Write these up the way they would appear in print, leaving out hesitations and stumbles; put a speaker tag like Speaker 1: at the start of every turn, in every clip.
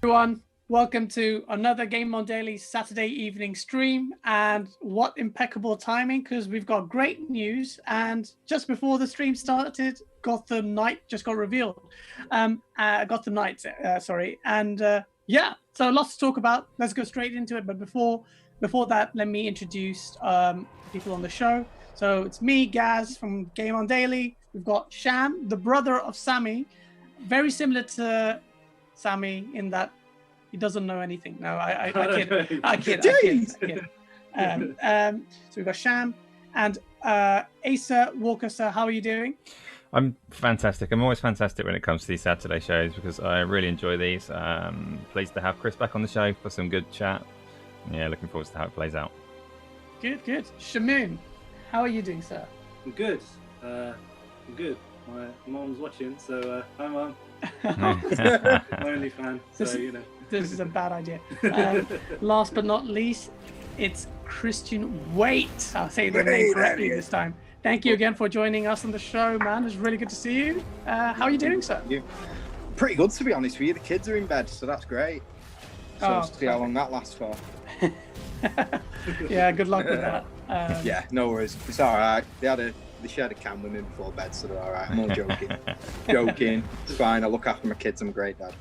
Speaker 1: Everyone, welcome to another GameOnDaily Saturday evening stream. And what impeccable timing, because we've got great news. And just before the stream started, Gotham Knight just got revealed. Gotham Knights, sorry. And yeah, so lots to talk about. Let's go straight into it. But before that, let me introduce people on the show. So it's me, Gaz, from GameOnDaily. We've got Sham, the brother of Sammy, very similar to Sammy in that he doesn't know anything. No, I kid. So we've got Sham and Asa Walker. Sir, how are you doing?
Speaker 2: I'm fantastic. I'm always fantastic when it comes to these Saturday shows because I really enjoy these. Pleased to have Chris back on the show for some good chat. Yeah, looking forward to how it plays out. Good.
Speaker 1: Shamoon, how are you doing, sir?
Speaker 3: I'm good. My mom's watching, so hi, Mom. My only fan, so you know.
Speaker 1: This is a bad idea. Last but not least, it's Christian Waite. I'll say the name correctly this time. Thank you again for joining us on the show, man. It's really good to see you. How are you doing, sir?
Speaker 4: Pretty good, to be honest with you. The kids are in bed, so that's great. So we'll see how long that lasts for.
Speaker 1: Yeah, good luck with that.
Speaker 4: Yeah, no worries. It's all right. They shared a can with me before bed, so they're all right. I'm all joking. It's fine. I look after my kids. I'm a great dad.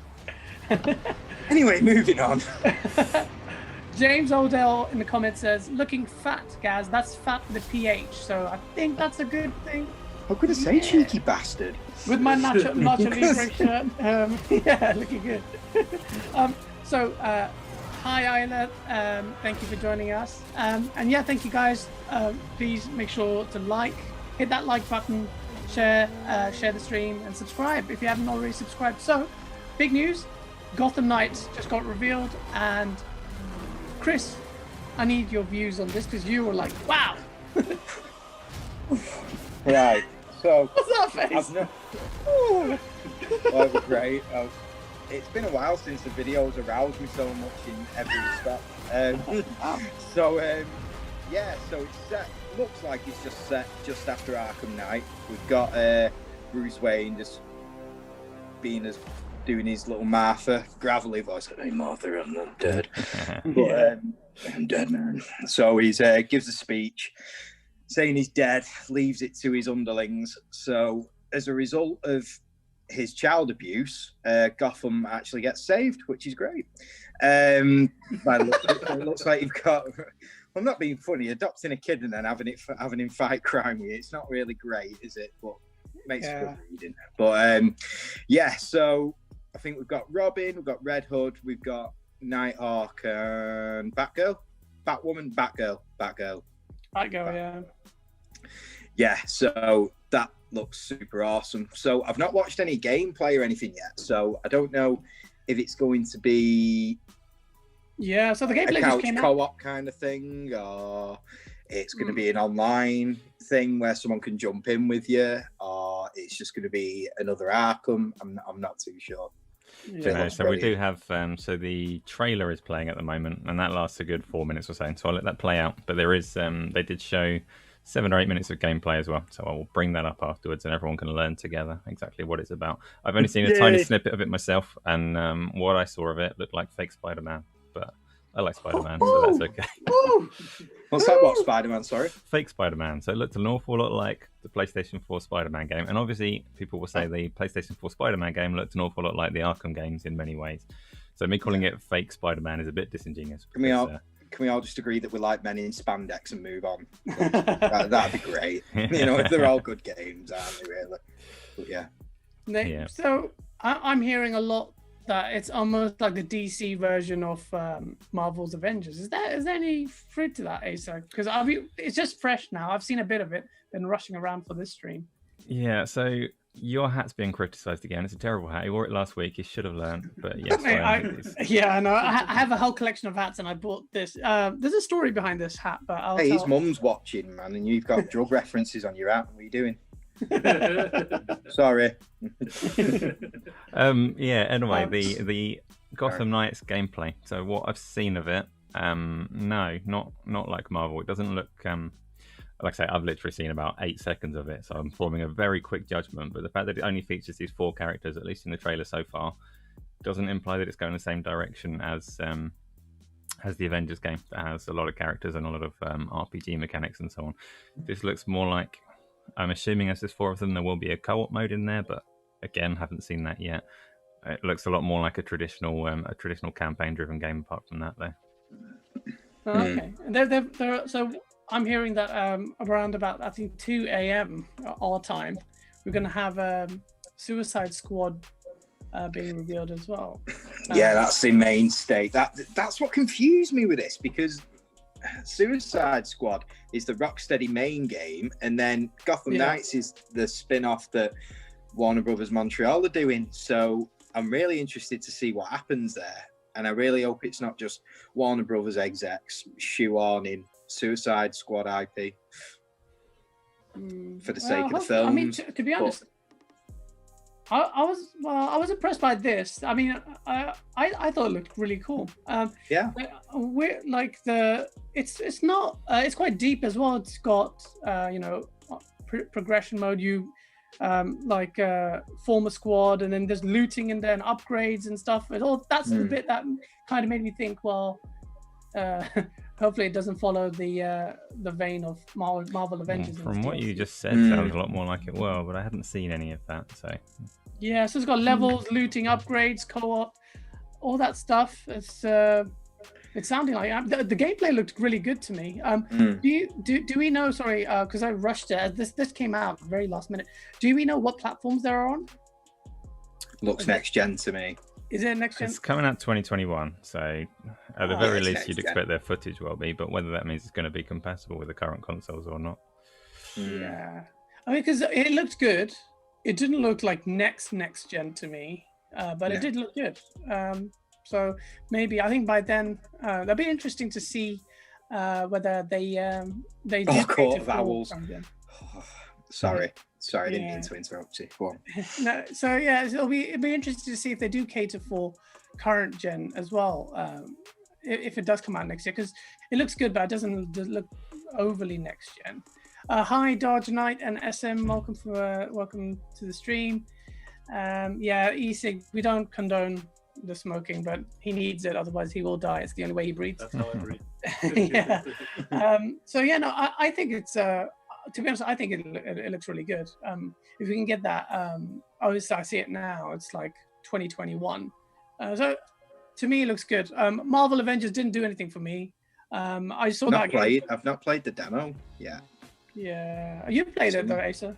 Speaker 4: Anyway, moving on.
Speaker 1: James Odell in the comments says, looking fat, Gaz. That's fat with a PH, so I think that's a good thing.
Speaker 4: How could I say cheeky bastard?
Speaker 1: With my Nacho Libre shirt. Yeah, looking good. Hi, Isla. Thank you for joining us. And yeah, thank you guys. Please make sure to hit that like button, share the stream, and subscribe if you haven't already subscribed. So, big news. Gotham Knights just got revealed, and Chris, I need your views on this because you were like, wow.
Speaker 4: Right. So
Speaker 1: what's that face?
Speaker 4: Well, it was great. It's been a while since the videos aroused me so much in every respect. So it's set. Looks like it's just set just after Arkham Knight. We've got Bruce Wayne just doing his little Martha gravelly voice. Hey Martha, I'm not dead. But I'm dead, man. So he gives a speech saying he's dead, leaves it to his underlings. So as a result of his child abuse, Gotham actually gets saved, which is great. It looks like you've got. I'm not being funny. Adopting a kid and then having him fight crime with you, it's not really great, is it? But it makes good reading. But so I think we've got Robin, we've got Red Hood, we've got Nighthawk and Batgirl, Batgirl,
Speaker 1: yeah.
Speaker 4: Yeah, so that looks super awesome. So I've not watched any gameplay or anything yet, so I don't know if it's going to be
Speaker 1: so the gameplay just came out.
Speaker 4: Co-op kind of thing, or it's going to be an online thing where someone can jump in with you, or it's just going to be another Arkham. I'm not too sure.
Speaker 2: Yeah. So we do have so the trailer is playing at the moment, and that lasts a good 4 minutes or so. So I'll let that play out. But there is they did show 7 or 8 minutes of gameplay as well. So I will bring that up afterwards, and everyone can learn together exactly what it's about. I've only seen a tiny snippet of it myself, and what I saw of it looked like fake Spider-Man. But I like Spider-Man, so that's okay.
Speaker 4: What's that? What Spider-Man? Sorry,
Speaker 2: fake Spider-Man. So it looked an awful lot like the PlayStation 4 Spider-Man game, and obviously people will say the PlayStation 4 Spider-Man game looked an awful lot like the Arkham games in many ways. So me calling it fake Spider-Man is a bit disingenuous.
Speaker 4: Can we all just agree that we like men in spandex and move on? That'd be great. You know, if they're all good games, aren't they? Really? But
Speaker 1: yeah. So I'm hearing a lot that it's almost like the DC version of Marvel's Avengers. Is there any fruit to that, Asa? Because it's just fresh now. I've seen a bit of it, been rushing around for this stream.
Speaker 2: Yeah, so your hat's being criticised again. It's a terrible hat. He wore it last week. He should have learned, but yes.
Speaker 1: I know. I have a whole collection of hats, and I bought this. There's a story behind this hat, but
Speaker 4: his mum's watching, man, and you've got drug references on your hat. What are you doing? Sorry.
Speaker 2: Anyway, the Gotham Knights gameplay. So what I've seen of it, no, not like Marvel. It doesn't look like I say, I've literally seen about 8 seconds of it, so I'm forming a very quick judgment. But the fact that it only features these 4 characters, at least in the trailer so far, doesn't imply that it's going the same direction as the Avengers game that has a lot of characters and a lot of RPG mechanics and so on. This looks more like, I'm assuming as there's 4 of them, there will be a co-op mode in there, but again, haven't seen that yet. It looks a lot more like a traditional campaign-driven game. Apart from that, though.
Speaker 1: Oh, okay. So I'm hearing that around about, I think, 2 a.m. our time, we're going to have Suicide Squad being revealed as well.
Speaker 4: Yeah, that's the mainstay. That's what confused me with this, because Suicide Squad is the Rocksteady main game, and then Gotham Knights is the spin-off that Warner Brothers Montreal are doing. So I'm really interested to see what happens there, and I really hope it's not just Warner Brothers execs shoehorning Suicide Squad IP for the sake of the films.
Speaker 1: I mean, to be honest, I was impressed by this. I mean, I thought it looked really cool. We're like it's not it's quite deep as well. It's got progression mode. You form a squad, and then there's looting and then upgrades and stuff. That's the bit that kind of made me think, well, hopefully it doesn't follow the vein of Marvel Avengers.
Speaker 2: From what you just said, sounds a lot more like it will, but I hadn't seen any of that. So
Speaker 1: yeah, so it's got levels, looting, upgrades, co-op, all that stuff. It's sounding like the gameplay looked really good to me. Do we know? Sorry, because I rushed it. This came out very last minute. Do we know what platforms they're on?
Speaker 4: Looks next gen to me.
Speaker 1: Is it next gen?
Speaker 2: It's coming out 2021, so at the very least, you'd expect their footage will be. But whether that means it's going to be compatible with the current consoles or not,
Speaker 1: yeah, I mean, because it looked good. It didn't look like next gen to me, but it did look good. So maybe I think by then that'll be interesting to see whether they do.
Speaker 4: Court of Owls. Sorry, I didn't mean to interrupt you. Go on.
Speaker 1: No, so yeah, it'll be interesting to see if they do cater for current gen as well. If it does come out next year, because it looks good, but it doesn't look overly next gen. Hi, Dodge Knight and SM, welcome to the stream. E-cig, we don't condone the smoking, but he needs it, otherwise he will die. It's the only way he breathes.
Speaker 3: That's how I breathe.
Speaker 1: Yeah. I think it's to be honest, I think it looks really good. If we can get that, obviously I see it now, it's like 2021. So to me it looks good. Marvel Avengers didn't do anything for me. I saw that game.
Speaker 4: I've not played the demo yet.
Speaker 1: Yeah, you played it though, Asa.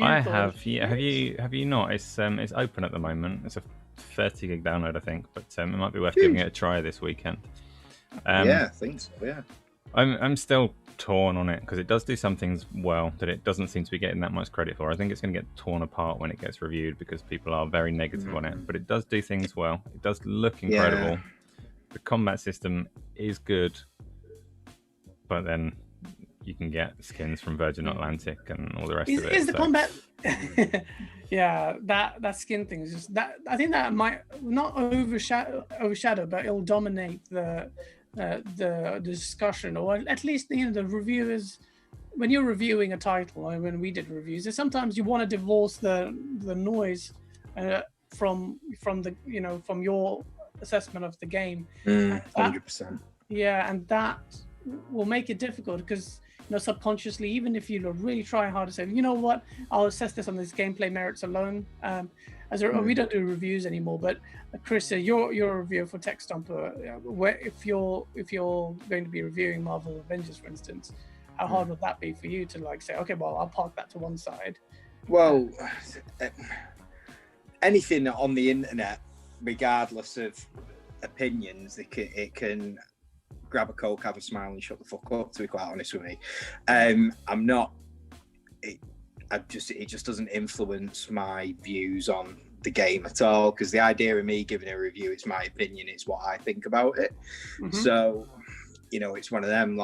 Speaker 2: I have. Yeah, have you not? It's open at the moment. It's a 30 gig download, I think, but it might be worth giving it a try this weekend.
Speaker 4: I think so. Yeah,
Speaker 2: I'm still torn on it because it does do some things well that it doesn't seem to be getting that much credit for. I think it's going to get torn apart when it gets reviewed because people are very negative on it, but it does do things well. It does look incredible. The combat system is good, but then you can get skins from Virgin Atlantic and all the rest of it.
Speaker 1: Is the combat? Yeah, that skin thing is just that. I think that might not overshadow, but it'll dominate the discussion, or at least the reviewers. When you're reviewing a title, or when we did reviews, sometimes you want to divorce the noise from your assessment of the game.
Speaker 4: 100%.
Speaker 1: Yeah, and that will make it difficult because subconsciously, even if you really try hard to say, you know what, I'll assess this on this gameplay merits alone. We don't do reviews anymore, but Chris, you're a reviewer for Techstomper. If you're going to be reviewing Marvel Avengers, for instance, how hard would that be for you to say, okay, well, I'll park that to one side?
Speaker 4: Well, anything on the internet, regardless of opinions, it can grab a Coke, have a smile, and shut the fuck up, to be quite honest with me. I'm not. It just doesn't influence my views on the game at all, because the idea of me giving a review, it's my opinion, it's what I think about it. So, it's one of them,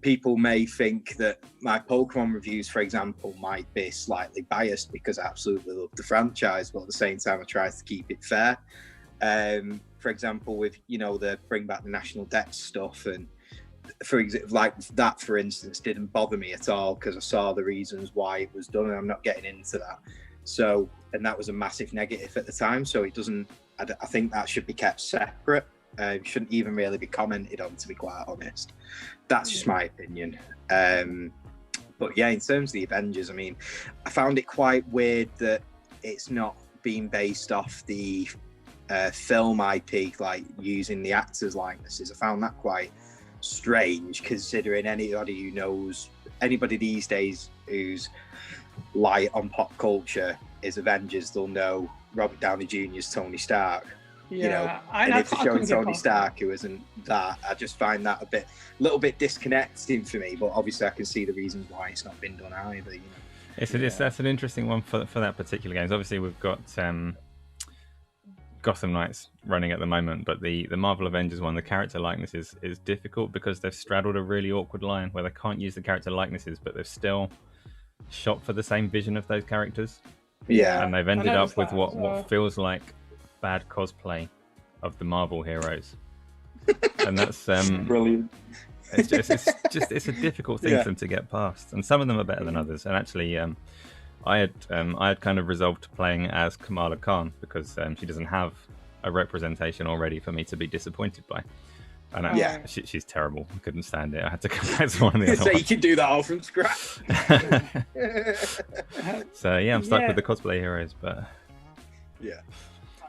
Speaker 4: people may think that my Pokemon reviews, for example, might be slightly biased because I absolutely love the franchise, but at the same time I try to keep it fair. For example, with the bring back the national debt stuff, and for instance, didn't bother me at all because I saw the reasons why it was done, and I'm not getting into that. So, and that was a massive negative at the time, so it doesn't I think that should be kept separate. Shouldn't even really be commented on, to be quite honest. That's just my opinion. But yeah, in terms of the Avengers, I mean, I found it quite weird that it's not being based off the film IP, like using the actors' likenesses. I found that quite strange, considering anybody these days who's light on pop culture is Avengers, they'll know Robert Downey Jr.'s Tony Stark.
Speaker 1: Yeah,
Speaker 4: and if they're showing Tony Stark who isn't that, I just find that a little bit disconnecting for me. But obviously, I can see the reasons why it's not been done either.
Speaker 2: That's an interesting one for that particular game. Obviously, we've got Gotham Knights running at the moment, but the Marvel Avengers one, the character likeness is difficult because they've straddled a really awkward line where they can't use the character likenesses, but they've still shot for the same vision of those characters.
Speaker 4: Yeah,
Speaker 2: and they've ended up with what feels like bad cosplay of the Marvel heroes, and that's
Speaker 4: brilliant.
Speaker 2: It's a difficult thing for them to get past, and some of them are better than others. And actually, I had kind of resolved to playing as Kamala Khan because she doesn't have a representation already for me to be disappointed by. And she's terrible. I couldn't stand it. I had to come back to one of the other
Speaker 4: So you can do that all from scratch.
Speaker 2: So yeah, I'm stuck with the cosplay heroes, but
Speaker 4: yeah.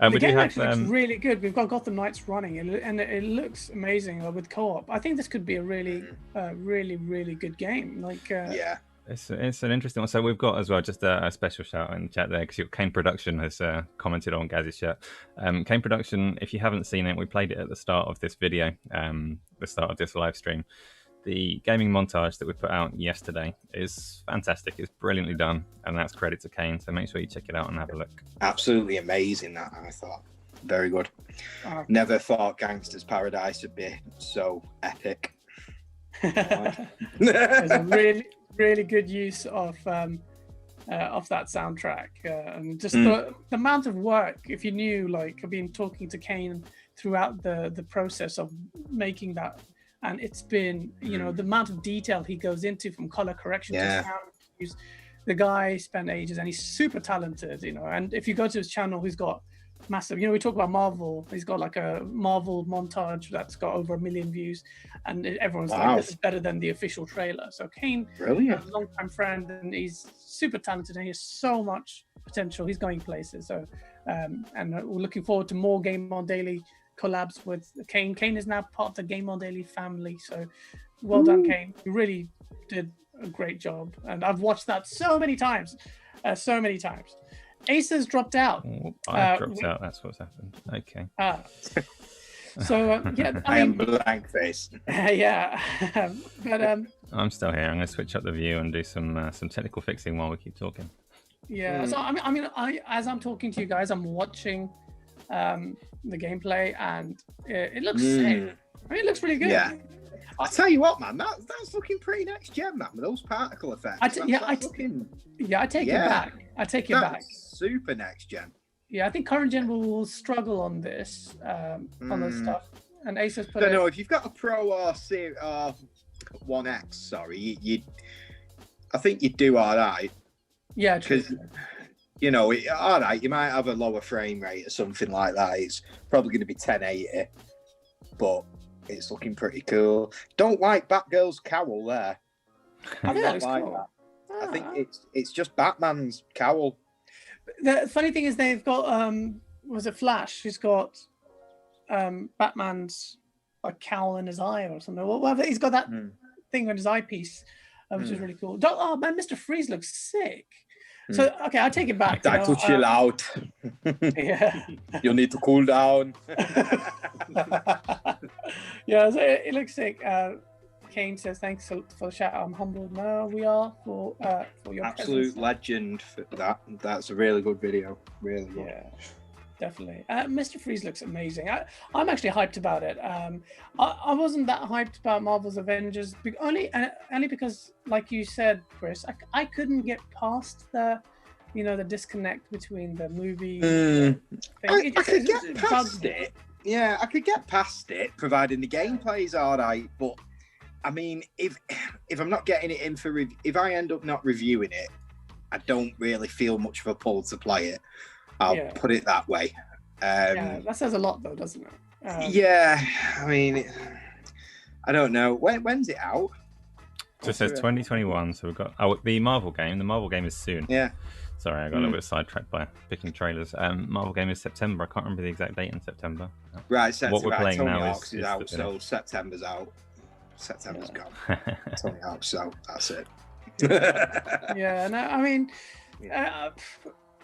Speaker 1: The game actually looks really good. We've got Gotham Knights running, and it looks amazing with co-op. I think this could be a really, really good game. Like,
Speaker 2: it's an interesting one. So we've got as well just a special shout out in the chat there because Kane Production has commented on Gaz's chat. Kane Production, if you haven't seen it, we played it at the start of this video, the start of this live stream. The gaming montage that we put out yesterday is fantastic. It's brilliantly done, and that's credit to Kane. So make sure you check it out and have a look.
Speaker 4: Absolutely amazing, that I thought. Very good. Never thought Gangster's Paradise would be so epic.
Speaker 1: There's a really good use of that soundtrack, and just the amount of work. If you knew, like, I've been talking to Kane throughout the process of making that. And it's been, the amount of detail he goes into, from color correction to sound use. The guy spent ages, and he's super talented, And if you go to his channel, he's got massive. We talk about Marvel. He's got like a Marvel montage that's got over 1 million views, and everyone's like, this is better than the official trailer. So Kane,
Speaker 4: brilliant,
Speaker 1: a long-time friend, and he's super talented, and he has so much potential. He's going places. So, and we're looking forward to more GameOnDaily collabs with Kane. Kane is now part of the GameOnDaily family, so well done, Kane. You really did a great job, and I've watched that so many times. Ace has dropped out.
Speaker 2: I dropped out. That's what's happened. Okay.
Speaker 1: So
Speaker 4: I am blank face.
Speaker 1: Yeah, but
Speaker 2: I'm still here. I'm going to switch up the view and do some technical fixing while we keep talking.
Speaker 1: Yeah. So as I'm talking to you guys, I'm watching the gameplay, and it looks sick. It looks really good.
Speaker 4: Yeah. I tell you what, man, that's looking pretty next gen, man. With those particle effects.
Speaker 1: I take it back. I take it back.
Speaker 4: Super next gen.
Speaker 1: Yeah, I think current gen will struggle on this, on this stuff. And Ace has put.
Speaker 4: I don't know if you've got a Pro or One X. Sorry, I think you'd do all right.
Speaker 1: Yeah,
Speaker 4: because. All right, you might have a lower frame rate or something like that. It's probably going to be 1080, but it's looking pretty cool. Don't like Batgirl's cowl there.
Speaker 1: I think that looks cool.
Speaker 4: That. I think it's just Batman's cowl.
Speaker 1: The funny thing is they've got was it Flash? He's got Batman's like cowl in his eye or something. Whatever. He's got that thing on his eyepiece, which is really cool. Oh man, Mr. Freeze looks sick. So okay, I take it back.
Speaker 4: Time to chill out.
Speaker 1: Yeah,
Speaker 4: you need to cool down.
Speaker 1: Yeah, so it looks sick. Kane says thanks for the shout. I'm humbled. No, we are for your
Speaker 4: absolute
Speaker 1: presence.
Speaker 4: Legend for that. That's a really good video. Really good.
Speaker 1: Yeah, definitely. Mr. Freeze looks amazing. I'm actually hyped about it. I wasn't that hyped about Marvel's Avengers only because, like you said, Chris, I couldn't get past the disconnect between the movie.
Speaker 4: I could get past it. Yeah, I could get past it, providing the gameplay's all right. But I mean, if I'm not getting it in for if I end up not reviewing it, I don't really feel much of a pull to play it. I'll put it that way.
Speaker 1: Yeah, that says a lot, though, doesn't it?
Speaker 4: Yeah, I mean, I don't know. When's it out?
Speaker 2: So it says 2021. So we've got the Marvel game. The Marvel game is soon.
Speaker 4: Yeah.
Speaker 2: Sorry, I got a little bit sidetracked by picking trailers. Marvel game is September. I can't remember the exact date in September.
Speaker 4: Right,
Speaker 2: what we're playing
Speaker 4: Tony
Speaker 2: now
Speaker 4: Hawk's is out, so September's out. September's gone. Tony Hawk's out. That's it.
Speaker 1: Yeah, no, I mean,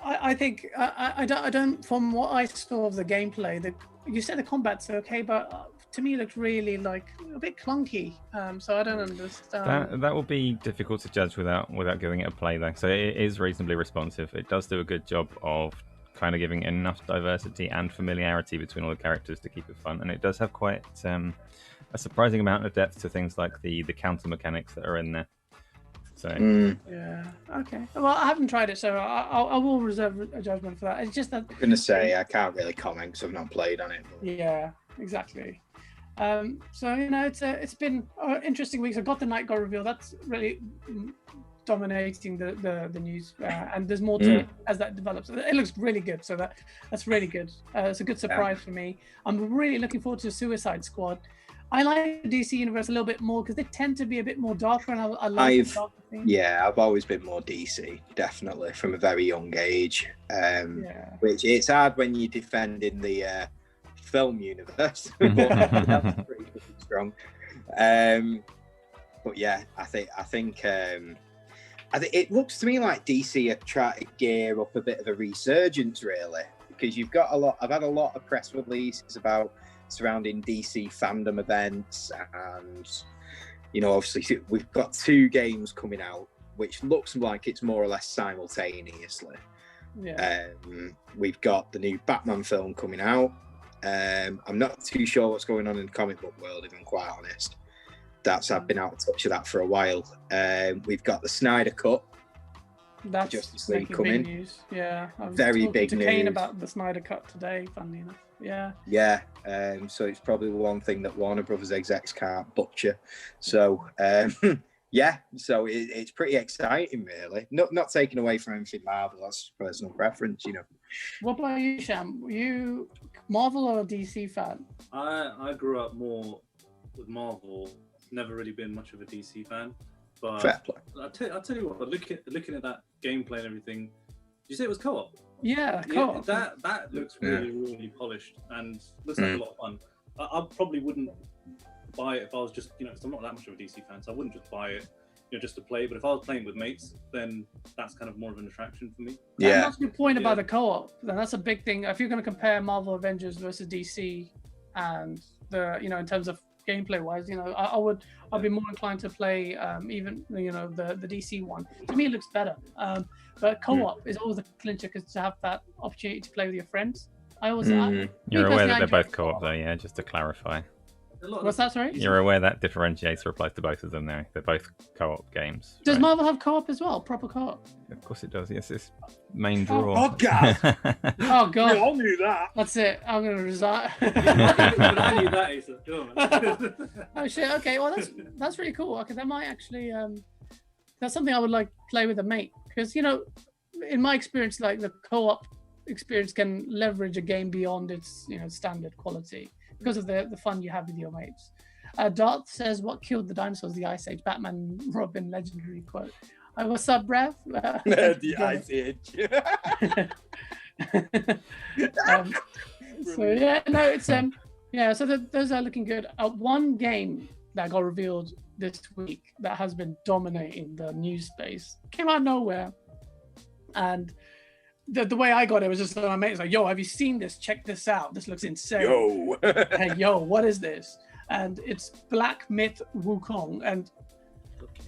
Speaker 1: I think I don't. From what I saw of the gameplay, you said the combat's okay, but to me it looks really like a bit clunky. So I don't understand.
Speaker 2: That will be difficult to judge without giving it a play, though. So it is reasonably responsive. It does do a good job of kind of giving enough diversity and familiarity between all the characters to keep it fun, and it does have quite a surprising amount of depth to things like the counter mechanics that are in there. So
Speaker 1: yeah, okay. Well, I haven't tried it, so I will reserve a judgment for that. It's just that
Speaker 4: I'm gonna say I can't really comment because I've not played on it.
Speaker 1: Yeah, exactly. So it's been an interesting week. So Gotham Knights got revealed. That's really dominating the news, and there's more to it as that develops. It looks really good, so that's really good. It's a good surprise for me. I'm really looking forward to Suicide Squad. I like the DC universe a little bit more because they tend to be a bit more darker, and I like the darker things.
Speaker 4: Yeah, I've always been more DC, definitely, from a very young age. Which it's hard when you're defending the film universe, but that's pretty strong. But yeah, I think it looks to me like DC are trying to gear up a bit of a resurgence, really, because you've got I've had a lot of press releases surrounding DC fandom events, and obviously we've got 2 games coming out, which looks like it's more or less simultaneously. We've got the new Batman film coming out. I'm not too sure what's going on in the comic book world, if I'm quite honest. I've been out of touch with that for a while. We've got the Snyder Cut.
Speaker 1: That's
Speaker 4: Justice League
Speaker 1: big
Speaker 4: coming.
Speaker 1: News. Yeah, I was
Speaker 4: Very
Speaker 1: talking
Speaker 4: big
Speaker 1: to
Speaker 4: news.
Speaker 1: Kane about the Snyder Cut today. Funnily enough, yeah.
Speaker 4: Yeah. So it's probably one thing that Warner Brothers execs can't butcher. So yeah. So it's pretty exciting, really. Not taken away from anything Marvel. That's personal preference,
Speaker 1: What about you, Sham? You Marvel or DC fan?
Speaker 3: I grew up more with Marvel. Never really been much of a DC fan. But
Speaker 4: fair play.
Speaker 3: I'll tell you what. Looking at that gameplay and everything, did you say it was co-op?
Speaker 1: Yeah, co-op.
Speaker 3: Yeah, that looks really, really polished and looks like a lot of fun. I probably wouldn't buy it if I was just, because I'm not that much of a DC fan, so I wouldn't just buy it, just to play. But if I was playing with mates, then that's kind of more of an attraction for me.
Speaker 1: Yeah, and that's a good point about the co-op. Then that's a big thing. If you're going to compare Marvel Avengers versus DC, and in terms of gameplay wise, I'd be more inclined to play even the DC one. To me, it looks better. But co-op is always a clincher because to have that opportunity to play with your friends.
Speaker 2: You're aware that they're both co-op, though, yeah? Just to clarify.
Speaker 1: What's that, sorry?
Speaker 2: You're aware that differentiator applies to both of them now. They're both co-op games.
Speaker 1: Does Marvel have co-op as well? Proper co-op?
Speaker 2: Of course it does. Yes, it's main draw.
Speaker 4: Oh, God.
Speaker 1: Oh, God.
Speaker 4: We all knew that.
Speaker 1: That's it. I'm going to resign.
Speaker 3: I knew that, Asa.
Speaker 1: Oh, shit. Okay, well, that's really cool. Okay, that might actually... that's something I would like to play with a mate. Because, in my experience, like, the co-op experience can leverage a game beyond its, standard quality. Because of the fun you have with your mates. Darth says, what killed the dinosaurs? The Ice Age. Batman, Robin, legendary quote. What's up, Brev?
Speaker 4: The Ice Age.
Speaker 1: So, yeah, no, it's... so those are looking good. One game that got revealed this week that has been dominating the news space came out of nowhere. And... The way I got it was just my mate was like, "Yo, have you seen this? Check this out. This looks insane."
Speaker 4: Yo,
Speaker 1: hey, yo, what is this? And it's Black Myth Wukong. And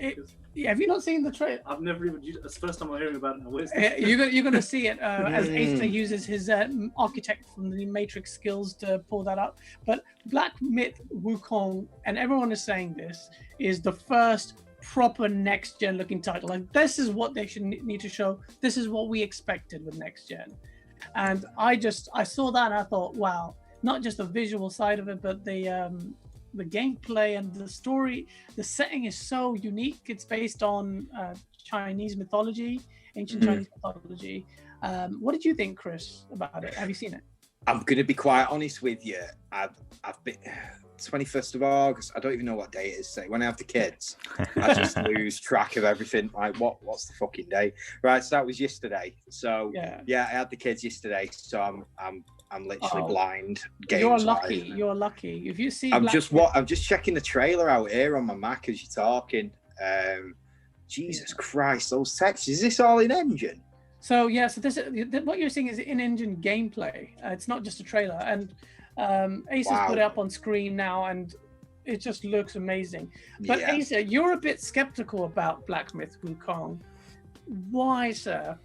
Speaker 1: have you not seen the trailer?
Speaker 3: I've never even. It's the first time I'm hearing about it. What is this?
Speaker 1: You're gonna see it as Asa uses his architect from the Matrix skills to pull that up. But Black Myth Wukong, and everyone is saying this, is the first proper next gen looking title. Like, this is what they should need to show. This is what we expected with next gen. And I saw that and I thought, wow, not just the visual side of it, but the gameplay and the story. The setting is so unique. It's based on Chinese mythology, ancient Chinese mythology. What did you think, Chris, about it? Have you seen it?
Speaker 4: I'm going to be quite honest with you. I've been 21st of August. I don't even know what day it is. When I have the kids, I just lose track of everything. Like, what's the fucking day? Right, so that was yesterday. So yeah, I had the kids yesterday. So I'm literally blind.
Speaker 1: You're lucky. You're lucky. If you see,
Speaker 4: I'm just checking the trailer out here on my Mac as you're talking. Jesus Christ, those textures. Is this all in engine?
Speaker 1: So yeah, so this what you're seeing is in-engine gameplay. It's not just a trailer, and Ace has put it up on screen now, and it just looks amazing. But Ace, you're a bit skeptical about Black Myth Wukong. Why, sir?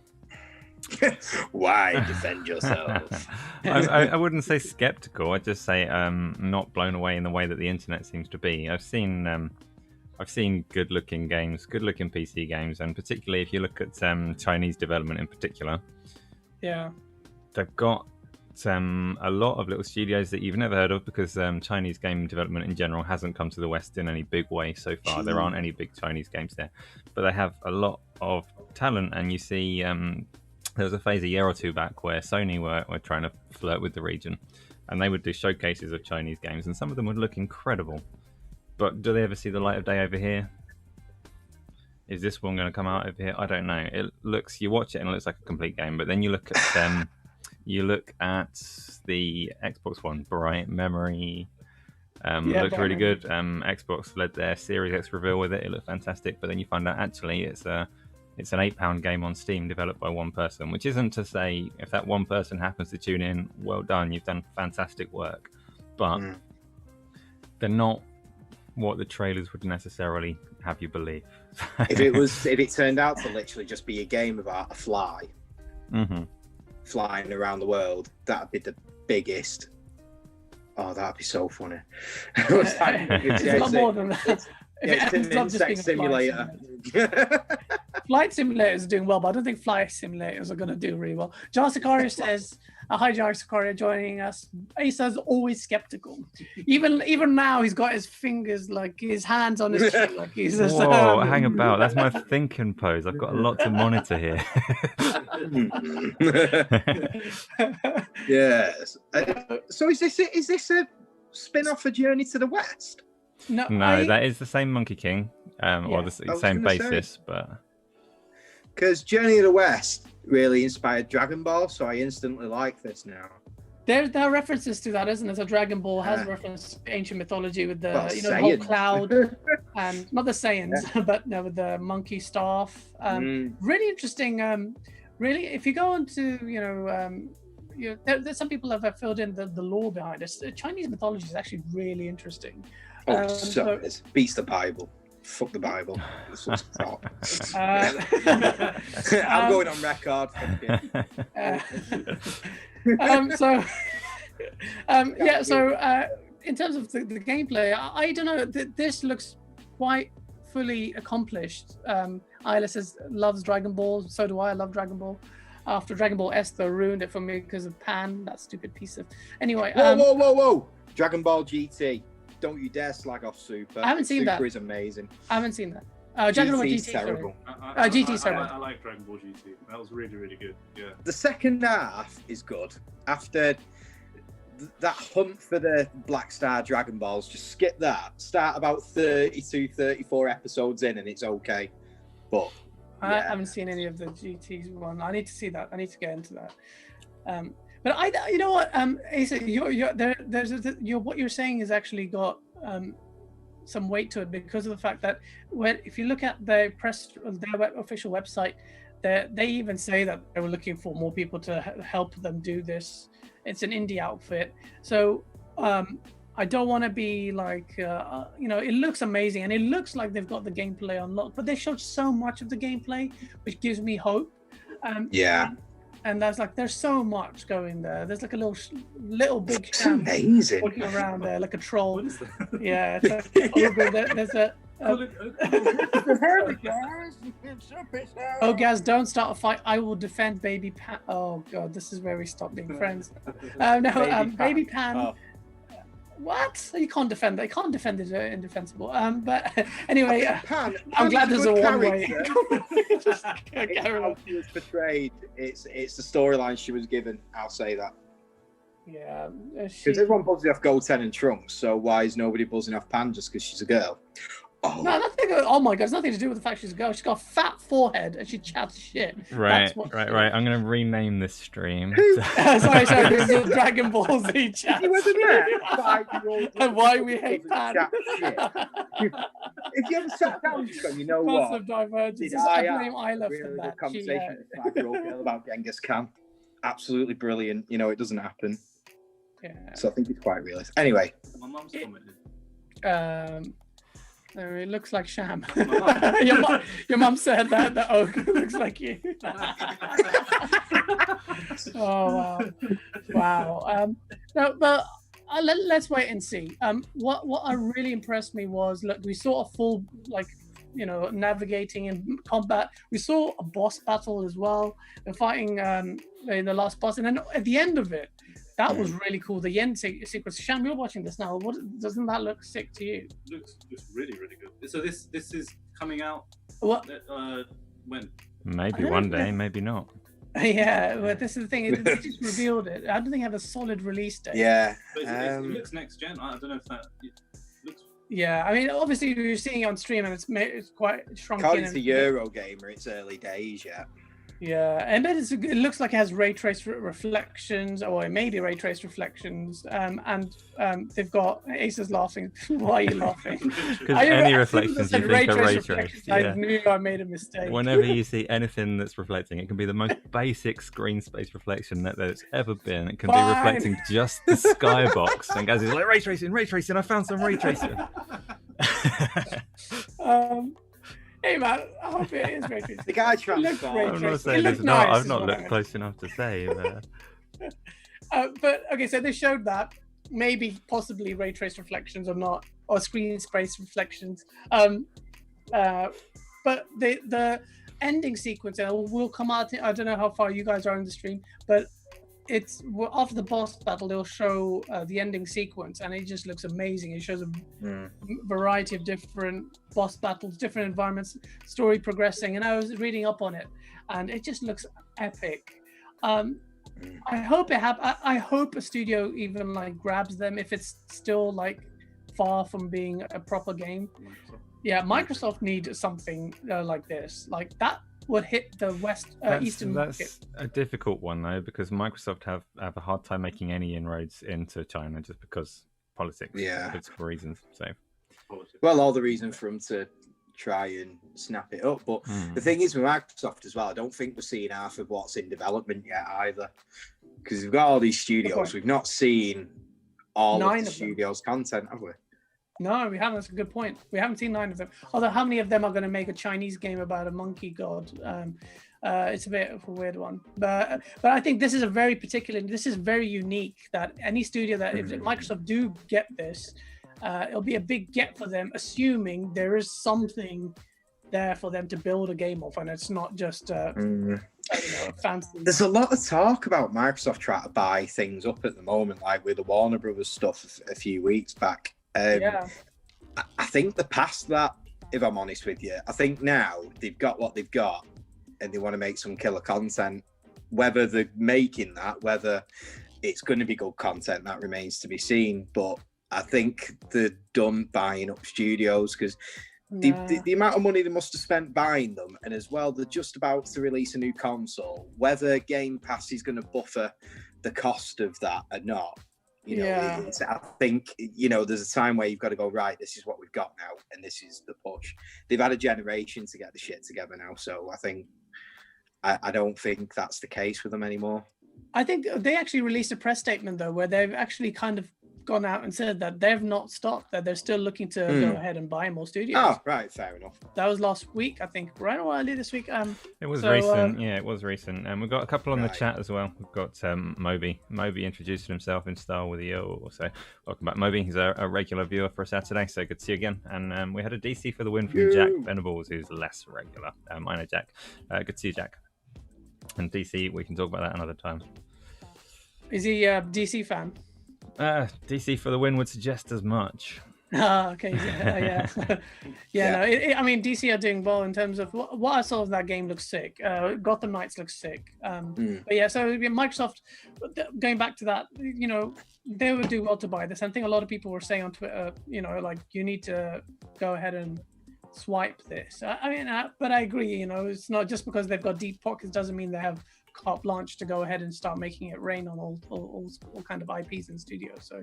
Speaker 4: Why? Defend yourself.
Speaker 2: I wouldn't say skeptical. I'd just say not blown away in the way that the internet seems to be. I've seen good-looking games, good-looking PC games, and particularly if you look at Chinese development in particular, they've got a lot of little studios that you've never heard of, because Chinese game development in general hasn't come to the West in any big way so far. There aren't any big Chinese games there, but they have a lot of talent. And you see, there was a phase a year or two back where Sony were trying to flirt with the region, and they would do showcases of Chinese games, and some of them would look incredible. But do they ever see the light of day over here? Is this one going to come out over here? I don't know. You watch it and it looks like a complete game, but then you look at the Xbox One, bright memory. Looks really good. Xbox led their Series X reveal with it. It looked fantastic. But then you find out actually it's an £8 game on Steam developed by one person, which isn't to say if that one person happens to tune in, well done, you've done fantastic work. But they're not what the trailers would necessarily have you believe.
Speaker 4: if it turned out to literally just be a game about a fly flying around the world, that'd be the biggest. Oh, that'd be so funny.
Speaker 1: It's a lot more than that.
Speaker 4: It's an insect simulator.
Speaker 1: Flight simulators are doing well, but I don't think flight simulators are going to do really well. Jar Sicario says, hi Jar Sicario joining us. Asa's always skeptical. Even now he's got his fingers, like his hands on his chin, like he's just...
Speaker 2: Whoa, hang about. That's my thinking pose. I've got a lot to monitor here.
Speaker 4: Yes. So is this a spin-off of Journey to the West?
Speaker 2: No, that is the same Monkey King, or the same basis, but
Speaker 4: because Journey to the West really inspired Dragon Ball, so I instantly like this now.
Speaker 1: There are references to that, isn't there? So Dragon Ball has reference to ancient mythology with the the whole cloud, and not the Saiyans, but with the monkey staff. Really interesting. Really, if you go into there's some people have filled in the lore behind it. Chinese mythology is actually really interesting.
Speaker 4: It beats the Bible. Fuck the Bible. I'm going on record.
Speaker 1: In terms of the gameplay, I don't know. This looks quite fully accomplished. Isla says loves Dragon Ball. So do I. I love Dragon Ball. After Dragon Ball S, they ruined it for me because of Pan. That stupid piece of. Anyway.
Speaker 4: Whoa! Dragon Ball GT. Don't you dare slag off Super.
Speaker 1: I haven't seen that.
Speaker 4: Super is amazing.
Speaker 1: I haven't seen that. Dragon Ball GT
Speaker 4: terrible.
Speaker 1: GT's terrible.
Speaker 3: I like Dragon Ball GT. That was really, really good. Yeah.
Speaker 4: The second half is good. After that hunt for the Black Star Dragon Balls, just skip that. Start about 32, 34 episodes in and it's okay. But
Speaker 1: I haven't seen any of the GT one. I need to see that. I need to get into that. But you know what, Asa, what you're saying has actually got some weight to it because of the fact that if you look at their official website, they even say that they were looking for more people to help them do this. It's an indie outfit, so I don't want to be like, it looks amazing and it looks like they've got the gameplay unlocked, but they showed so much of the gameplay, which gives me hope. And there's so much going there. There's like a little big
Speaker 4: it's amazing
Speaker 1: walking around there like a troll. Yeah, there's a. Oh, guys, don't start a fight. I will defend Baby Pan. Oh God, this is where we stop being friends. Baby Pan. Oh. What? You can't defend that. You can't defend the indefensible. But anyway,
Speaker 4: Pan
Speaker 1: I'm glad there's a one-way.
Speaker 4: How she was portrayed. It's the storyline she was given. I'll say that.
Speaker 1: Yeah.
Speaker 4: Because everyone buzzing off Goten and Trunks, so why is nobody buzzing off Pan just because she's a girl?
Speaker 1: Oh. No, nothing. Oh my god, it's nothing to do with the fact she's a girl. She's got a fat forehead and she chats shit.
Speaker 2: Right. I'm going to rename this stream.
Speaker 1: sorry, this is Dragon Ball Z chat. And why we hate Pan.
Speaker 4: If you ever sat down and gone, you know what?
Speaker 1: Divergence. I blame Isla
Speaker 4: really
Speaker 1: for that.
Speaker 4: Good conversation with a 5-year-old girl about Genghis Khan. Absolutely brilliant. You know, it doesn't happen.
Speaker 1: Yeah.
Speaker 4: So I think it's quite realistic. Anyway.
Speaker 3: My mum's commented.
Speaker 1: It looks like Sham. your mum said that the oak looks like you. Oh wow. No, but let's wait and see. What really impressed me was, look, we saw a full navigating and combat. We saw a boss battle as well. They're fighting in the last boss, and then at the end of it. That was really cool. The end sequence. Sham, you're watching this now. Doesn't that look sick to you?
Speaker 3: Looks really, really good. So this is coming out.
Speaker 1: What?
Speaker 3: When?
Speaker 2: Maybe one day, maybe not.
Speaker 1: Yeah, but this is the thing. They just revealed it. I don't think I have a solid release date.
Speaker 4: Yeah.
Speaker 3: But it looks next gen. I don't know if that looks.
Speaker 1: Yeah, I mean, obviously you're seeing it on stream, and it's quite shrunken.
Speaker 4: According to Eurogamer, it's early days yet.
Speaker 1: Yeah, and then it looks like it has ray trace reflections, or it may be ray trace reflections. And they've got Ace's laughing. Why are you laughing?
Speaker 2: Because any reflections you think are ray trace.
Speaker 1: Yeah. I knew I made a mistake.
Speaker 2: Whenever you see anything that's reflecting, it can be the most basic screen space reflection that there's ever been. It can be reflecting just the skybox. And guys is like, ray tracing. I found some ray tracing.
Speaker 1: Hey man, I hope it is ray tracing.
Speaker 4: The guy transformed.
Speaker 2: I'm not saying it's not. I've not looked close enough to say.
Speaker 1: But okay, so they showed that maybe possibly ray trace reflections or not, or screen space reflections. But the ending sequence will come out. I don't know how far you guys are in the stream, but it's after the boss battle they'll show the ending sequence, and it just looks amazing. It shows a variety of different boss battles, different environments, story progressing, and I was reading up on it, and it just looks epic. I hope I hope a studio even grabs them if it's still far from being a proper game. Yeah, Microsoft needs something like this, that would hit the eastern market.
Speaker 2: That's a difficult one though, because Microsoft have a hard time making any inroads into China just because politics, political reasons. So,
Speaker 4: well, all the reason for them to try and snap it up. But the thing is with Microsoft as well, I don't think we're seeing half of what's in development yet either, because we've got all these studios. We've not seen all of the studios' content, have we?
Speaker 1: No, we haven't. That's a good point. We haven't seen 9 of them. Although, how many of them are going to make a Chinese game about a monkey god? It's a bit of a weird one. But I think this is very unique. That any studio that if Microsoft do get this, it'll be a big get for them, assuming there is something there for them to build a game off, and it's not just fancy.
Speaker 4: There's a lot of talk about Microsoft trying to buy things up at the moment, like with the Warner Brothers stuff a few weeks back. I think they're past that, if I'm honest with you. I think now they've got what they've got and they want to make some killer content. Whether they're making that, whether it's going to be good content, that remains to be seen. But I think they're done buying up studios, because the amount of money they must have spent buying them, and as well, they're just about to release a new console. Whether Game Pass is going to buffer the cost of that or not, I think, there's a time where you've got to go, right, this is what we've got now, and this is the push. They've had a generation to get the shit together now, so I think, I don't think that's the case with them anymore.
Speaker 1: I think they actually released a press statement, though, where they've actually kind of gone out and said that they've not stopped, that they're still looking to go ahead and buy more studios.
Speaker 4: Oh, right, fair enough.
Speaker 1: That was last week, I think, right, or earlier this week.
Speaker 2: It was recent, it was recent. And we've got a couple on the chat as well. We've got Moby introducing himself in style with you. So welcome back, Moby. He's a regular viewer for a Saturday, so good to see you again. And we had a DC for the win from Jack Venables, who's less regular. I know Jack. Good to see you, Jack. And DC, we can talk about that another time.
Speaker 1: Is he a DC fan?
Speaker 2: DC for the win would suggest as much.
Speaker 1: Okay, yeah. No, I mean, DC are doing well in terms of what I saw of that game looks sick. Gotham Knights looks sick. But yeah, so Microsoft, going back to that, they would do well to buy this. I think a lot of people were saying on Twitter, like you need to go ahead and swipe this. But I agree. It's not just because they've got deep pockets doesn't mean they have carte blanche to go ahead and start making it rain on all kind of IPs and studios. So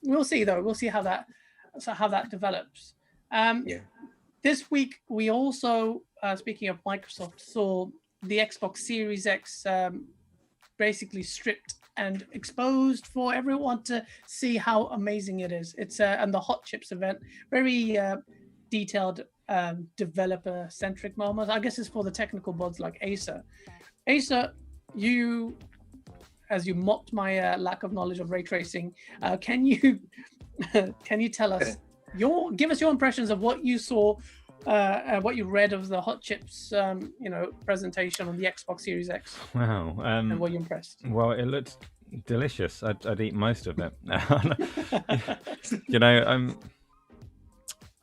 Speaker 1: we'll see, though. We'll see how that develops. This week we also, speaking of Microsoft, saw the Xbox Series X basically stripped and exposed for everyone to see how amazing it is. It's and the Hot Chips event, very detailed, developer-centric moment. I guess it's for the technical buds like Acer. Acer, as you mocked my lack of knowledge of ray tracing, can you tell us give us your impressions of what you saw, what you read of the Hot Chips, presentation on the Xbox Series X?
Speaker 2: Wow!
Speaker 1: And were you impressed?
Speaker 2: Well, it looked delicious. I'd eat most of it.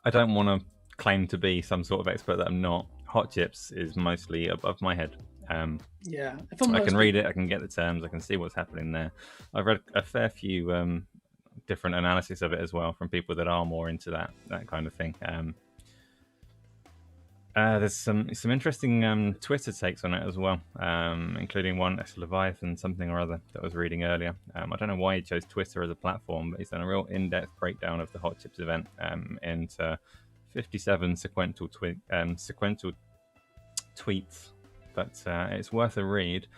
Speaker 2: I don't want to claim to be some sort of expert that I'm not. Hot Chips is mostly above my head. I can read it, I can get the terms, I can see what's happening there. I've read a fair few different analysis of it as well from people that are more into that kind of thing. There's some interesting Twitter takes on it as well, including one that's Leviathan something or other that I was reading earlier. I don't know why he chose Twitter as a platform, but he's done a real in-depth breakdown of the Hot Chips event into 57 sequential tweets. But it's worth a read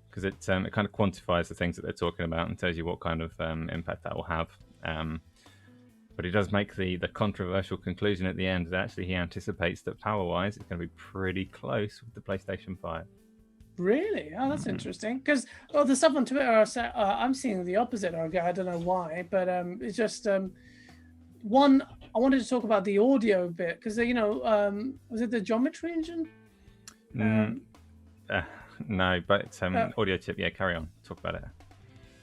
Speaker 2: because it kind of quantifies the things that they're talking about and tells you what kind of impact that will have. But he does make the controversial conclusion at the end that actually he anticipates that power-wise it's going to be pretty close with the PlayStation 5.
Speaker 1: Really? Oh, that's interesting. Because the stuff on Twitter, I'm seeing the opposite. I don't know why, but it's just one. I wanted to talk about the audio bit because was it the geometry engine?
Speaker 2: No, but audio chip. Yeah, carry on. Talk about it.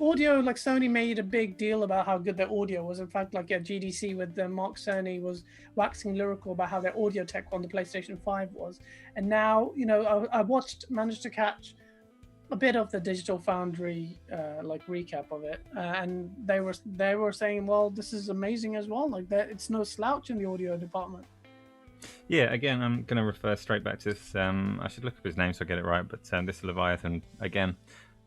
Speaker 1: Audio, like Sony made a big deal about how good their audio was. In fact, like at GDC with Mark Cerny was waxing lyrical about how their audio tech on the PlayStation 5 was. And now, I managed to catch a bit of the Digital Foundry recap of it, and they were saying, well, this is amazing as well. Like that, it's no slouch in the audio department.
Speaker 2: Yeah, again, I'm going to refer straight back to this. I should look up his name so I get it right, but this Leviathan, again,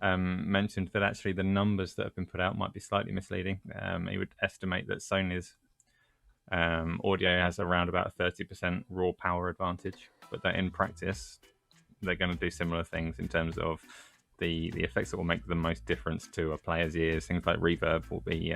Speaker 2: mentioned that actually the numbers that have been put out might be slightly misleading. He would estimate that Sony's audio has around about a 30% raw power advantage, but that in practice, they're going to do similar things in terms of the effects that will make the most difference to a player's ears. Things like reverb will be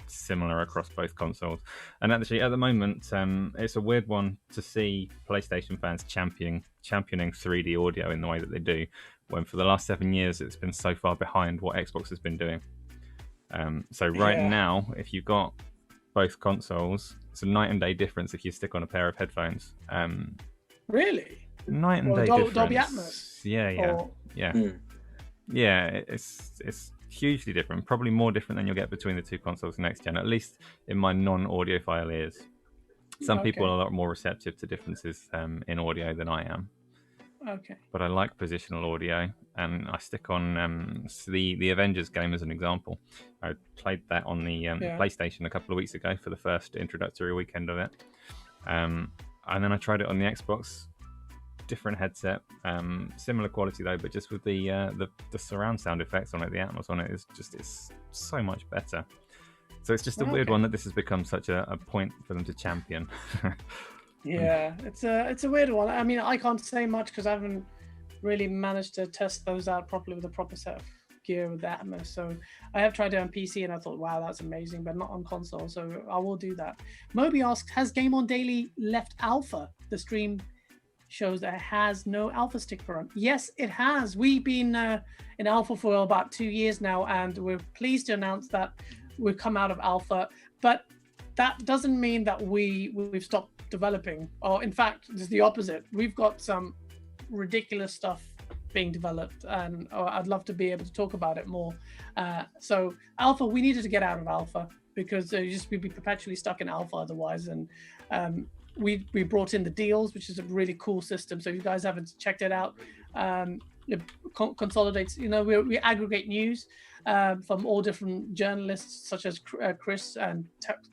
Speaker 2: similar across both consoles. And actually at the moment it's a weird one to see PlayStation fans championing 3D audio in the way that they do, when for the last 7 years it's been so far behind what Xbox has been doing. So now, if you've got both consoles, it's a night and day difference if you stick on a pair of headphones.
Speaker 1: Really?
Speaker 2: Night and day difference.
Speaker 1: Dolby Atmos?
Speaker 2: Yeah, it's hugely different, probably more different than you'll get between the two consoles next gen, at least in my non-audiophile ears. Some people are a lot more receptive to differences in audio than I am.
Speaker 1: Okay.
Speaker 2: But I like positional audio, and I stick on the Avengers game as an example. I played that on the PlayStation a couple of weeks ago for the first introductory weekend of it. And then I tried it on the Xbox, different headset, similar quality though, but just with the surround sound effects on it, the Atmos on it it's so much better. So it's just a weird one that this has become such a point for them to champion.
Speaker 1: Yeah, it's a weird one. I mean, I can't say much because I haven't really managed to test those out properly with a proper set of gear with the Atmos. So I have tried it on PC and I thought, wow, that's amazing, but not on console. So I will do that. Moby asks, has GameOnDaily left alpha? The stream shows that it has no alpha sticker on. Yes, it has. We've been in alpha for about 2 years now, and we're pleased to announce that we've come out of alpha. But that doesn't mean that we've stopped developing. Or in fact, it's the opposite. We've got some ridiculous stuff being developed, and I'd love to be able to talk about it more. So alpha, we needed to get out of alpha because we'd be perpetually stuck in alpha otherwise. And we brought in the deals, which is a really cool system. So if you guys haven't checked it out, it consolidates. We aggregate news from all different journalists, such as Chris and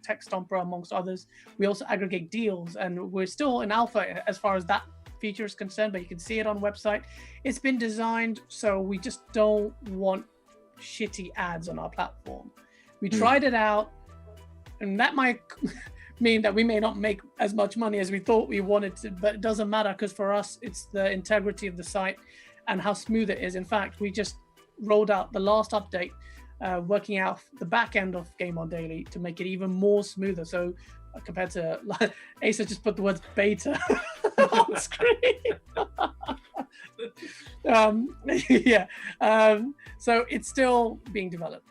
Speaker 1: Techstomper, amongst others. We also aggregate deals, and we're still in alpha as far as that feature is concerned, but you can see it on website. It's been designed so we just don't want shitty ads on our platform. We tried it out, and that might mean that we may not make as much money as we thought we wanted to, but it doesn't matter, because for us it's the integrity of the site and how smooth it is. In fact, we just rolled out the last update, working out the back end of GameOnDaily to make it even more smoother. So compared to Asa just put the words beta on screen. So it's still being developed.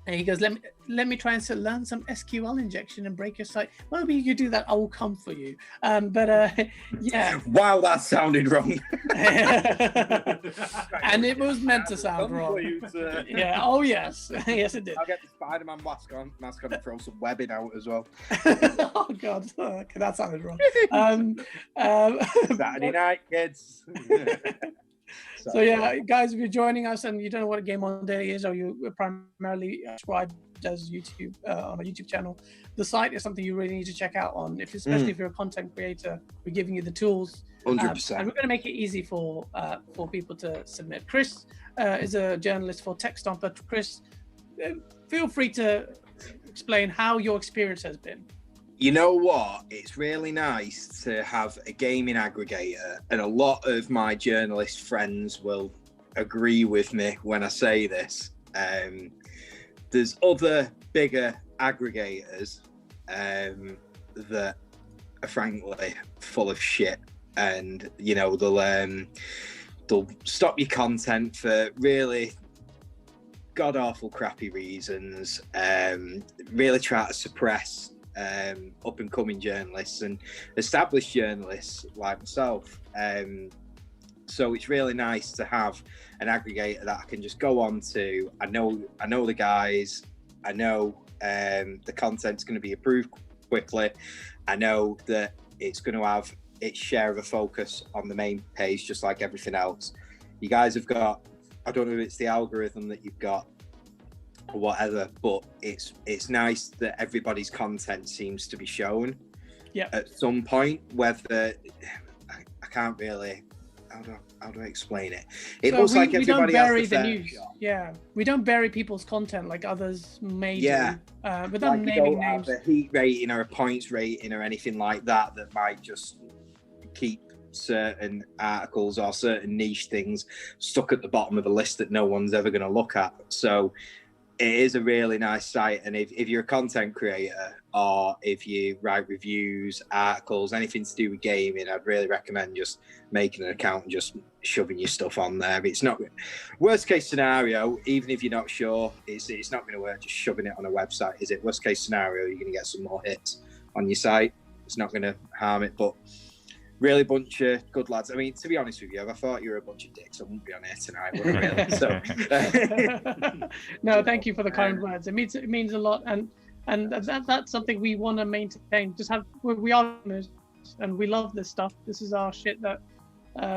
Speaker 1: And he goes, let me try and learn some SQL injection and break your site. Well, maybe you could do that. I will come for you. Yeah.
Speaker 4: Wow, that sounded wrong.
Speaker 1: And it was meant to sound wrong. Yeah. Oh yes. Yes, it did.
Speaker 4: I'll get the Spider-Man mask on and throw some webbing out as well.
Speaker 1: Oh God. Okay, that sounded wrong.
Speaker 4: Saturday night, kids.
Speaker 1: So yeah, guys, if you're joining us and you don't know what a GameOnDaily is, or you primarily subscribe as YouTube on a YouTube channel, the site is something you really need to check out on. Especially if you're a content creator, we're giving you the tools.
Speaker 4: 100%.
Speaker 1: And we're going to make it easy for people to submit. Chris is a journalist for Techstomper. Chris, feel free to explain how your experience has been.
Speaker 4: You know what? It's really nice to have a gaming aggregator, and a lot of my journalist friends will agree with me when I say this. There's other bigger aggregators that are frankly full of shit, and they'll stop your content for really god awful crappy reasons. Really try to suppress up and coming journalists and established journalists like myself. So it's really nice to have an aggregator that I can just go on to. I know the guys, I know the content's going to be approved quickly. I know that it's going to have its share of a focus on the main page, just like everything else. You guys have got, I don't know if it's the algorithm that you've got or whatever, but it's nice that everybody's content seems to be shown at some point. Whether I can't really, how do I explain it? It looks like everybody
Speaker 1: don't bury
Speaker 4: has
Speaker 1: the news. Yeah, we don't bury people's content like others may do. Without
Speaker 4: like
Speaker 1: naming
Speaker 4: you don't
Speaker 1: names.
Speaker 4: have a heat rating or a points rating or anything like that might just keep certain articles or certain niche things stuck at the bottom of a list that no one's ever going to look at. So it is a really nice site, and if you're a content creator or if you write reviews, articles, anything to do with gaming, I'd really recommend just making an account and just shoving your stuff on there. It's not worst case scenario, even if you're not sure, it's not going to work just shoving it on a website, is it? Worst case scenario, you're going to get some more hits on your site. It's not going to harm it, but really bunch of good lads. I mean, to be honest with you, if I thought you were a bunch of dicks, I wouldn't be on here tonight, would I really? So,
Speaker 1: no, thank you for the kind words. It means a lot, and that's something we want to maintain. We are gamers, and we love this stuff. This is our shit that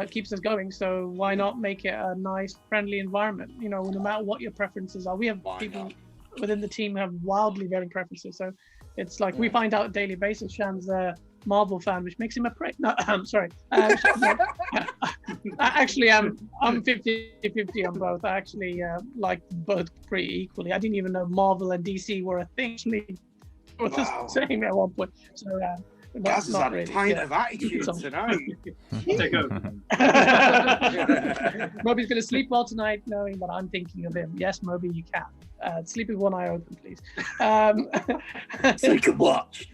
Speaker 1: keeps us going. So why not make it a nice, friendly environment? No matter what your preferences are. We have people within the team who have wildly varying preferences. So it's like we find out on a daily basis. Shan's a Marvel fan, which makes him a prick. No, I'm sorry. Actually, I'm 50-50 on both. I actually like both pretty equally. I didn't even know Marvel and DC were a thing. Actually, I was just saying at one point. So that's not really.
Speaker 4: Kind of attitude tonight.
Speaker 3: Take over.
Speaker 1: Moby's going to sleep well tonight, knowing that I'm thinking of him. Yes, Moby, you can. Sleep with one eye open, please.
Speaker 4: So you can watch.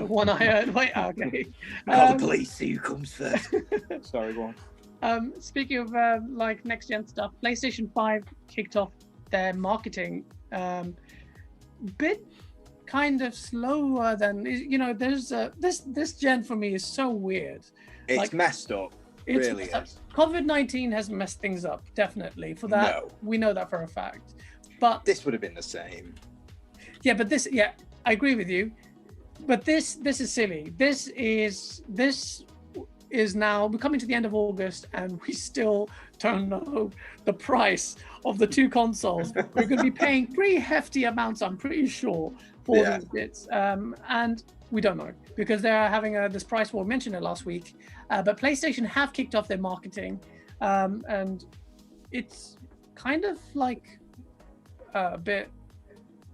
Speaker 1: One eye open. Wait, okay.
Speaker 4: Call the police, see who comes first. Sorry, go
Speaker 1: on. Speaking of like next gen stuff, PlayStation 5 kicked off their marketing. Bit kind of slower than there's this gen for me is so weird.
Speaker 4: It's messed up.
Speaker 1: It's
Speaker 4: really is.
Speaker 1: COVID-19 has messed things up, definitely. For that, we know that for a fact. But
Speaker 4: this would have been the same.
Speaker 1: Yeah, but this, I agree with you. But this is silly. This is now, we're coming to the end of August and we still don't know the price of the two consoles. We're going to be paying pretty hefty amounts, I'm pretty sure, for these bits. And we don't know because they're having this price war. We mentioned it last week. But PlayStation have kicked off their marketing. And it's kind of like a bit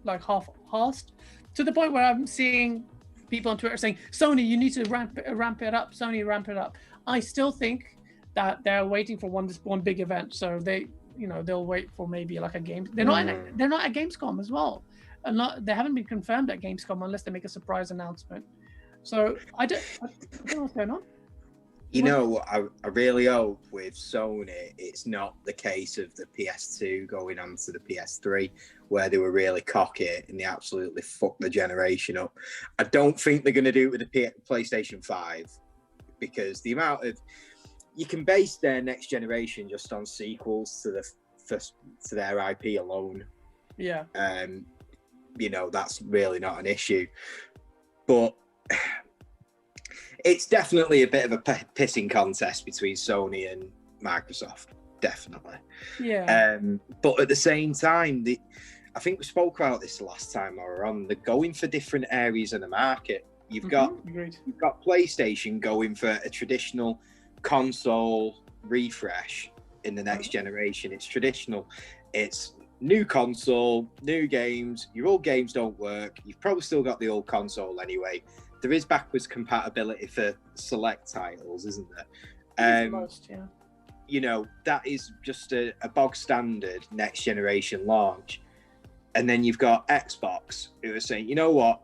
Speaker 1: like half-assed to the point where I'm seeing people on Twitter saying, Sony, you need to ramp it up. Sony, ramp it up. I still think that they're waiting for one big event. So they'll wait for maybe like a game. They're not at Gamescom as well. They haven't been confirmed at Gamescom unless they make a surprise announcement. So I don't know what's going on.
Speaker 4: You know, I really hope with Sony, it's not the case of the PS2 going on to the PS3, where they were really cocky and they absolutely fucked the generation up. I don't think they're going to do it with the PlayStation 5, because the amount of... You can base their next generation just on sequels to their IP alone.
Speaker 1: Yeah.
Speaker 4: That's really not an issue. But... It's definitely a bit of a pissing contest between Sony and Microsoft, definitely.
Speaker 1: Yeah.
Speaker 4: But at the same time, I think we spoke about this the last time we were on. They're going for different areas of the market. You've got PlayStation going for a traditional console refresh in the next generation. It's traditional. It's new console, new games. Your old games don't work. You've probably still got the old console anyway. There is backwards compatibility for select titles, isn't there?
Speaker 1: Most, yeah.
Speaker 4: That is just a bog standard next generation launch. And then you've got Xbox who are saying, you know what?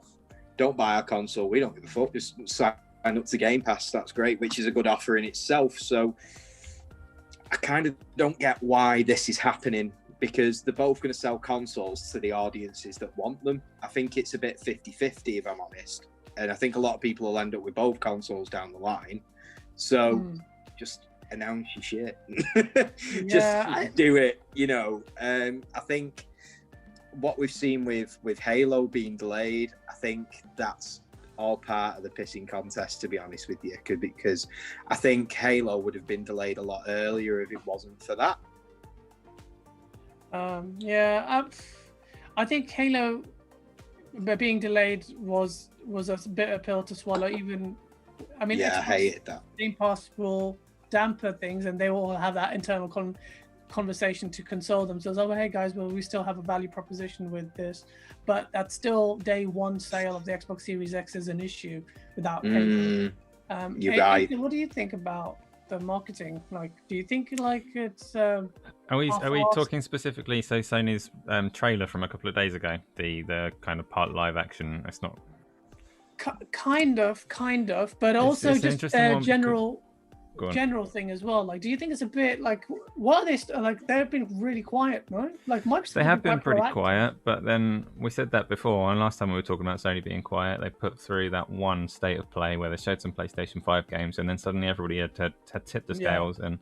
Speaker 4: Don't buy our console. We don't give a fuck. Just sign up to Game Pass. That's great, which is a good offer in itself. So I kind of don't get why this is happening, because they're both going to sell consoles to the audiences that want them. I think it's a bit 50-50, if I'm honest. And I think a lot of people will end up with both consoles down the line. So just announce your shit. Do it, I think what we've seen with Halo being delayed, I think that's all part of the pissing contest, to be honest with you, because I think Halo would have been delayed a lot earlier if it wasn't for that.
Speaker 1: I think Halo being delayed was a bitter pill to swallow. I hated that. Game Pass will damper things, and they will have that internal conversation to console themselves. Oh, hey guys, well, we still have a value proposition with this, but that's still day one sale of the Xbox Series X is an issue without Halo.
Speaker 4: You're right.
Speaker 1: What do you think about the marketing? Like, do you think it's
Speaker 2: Are we talking specifically? So Sony's trailer from a couple of days ago, the kind of part live action. It's not
Speaker 1: kind of, but also
Speaker 2: it's
Speaker 1: just a general thing as well. Like, do you think it's a bit like, what are they like? They've been really quiet, no? Like Microsoft.
Speaker 2: They have been pretty quiet, but then we said that before. And last time we were talking about Sony being quiet, they put through that one state of play where they showed some PlayStation 5 games, and then suddenly everybody had tipped the scales and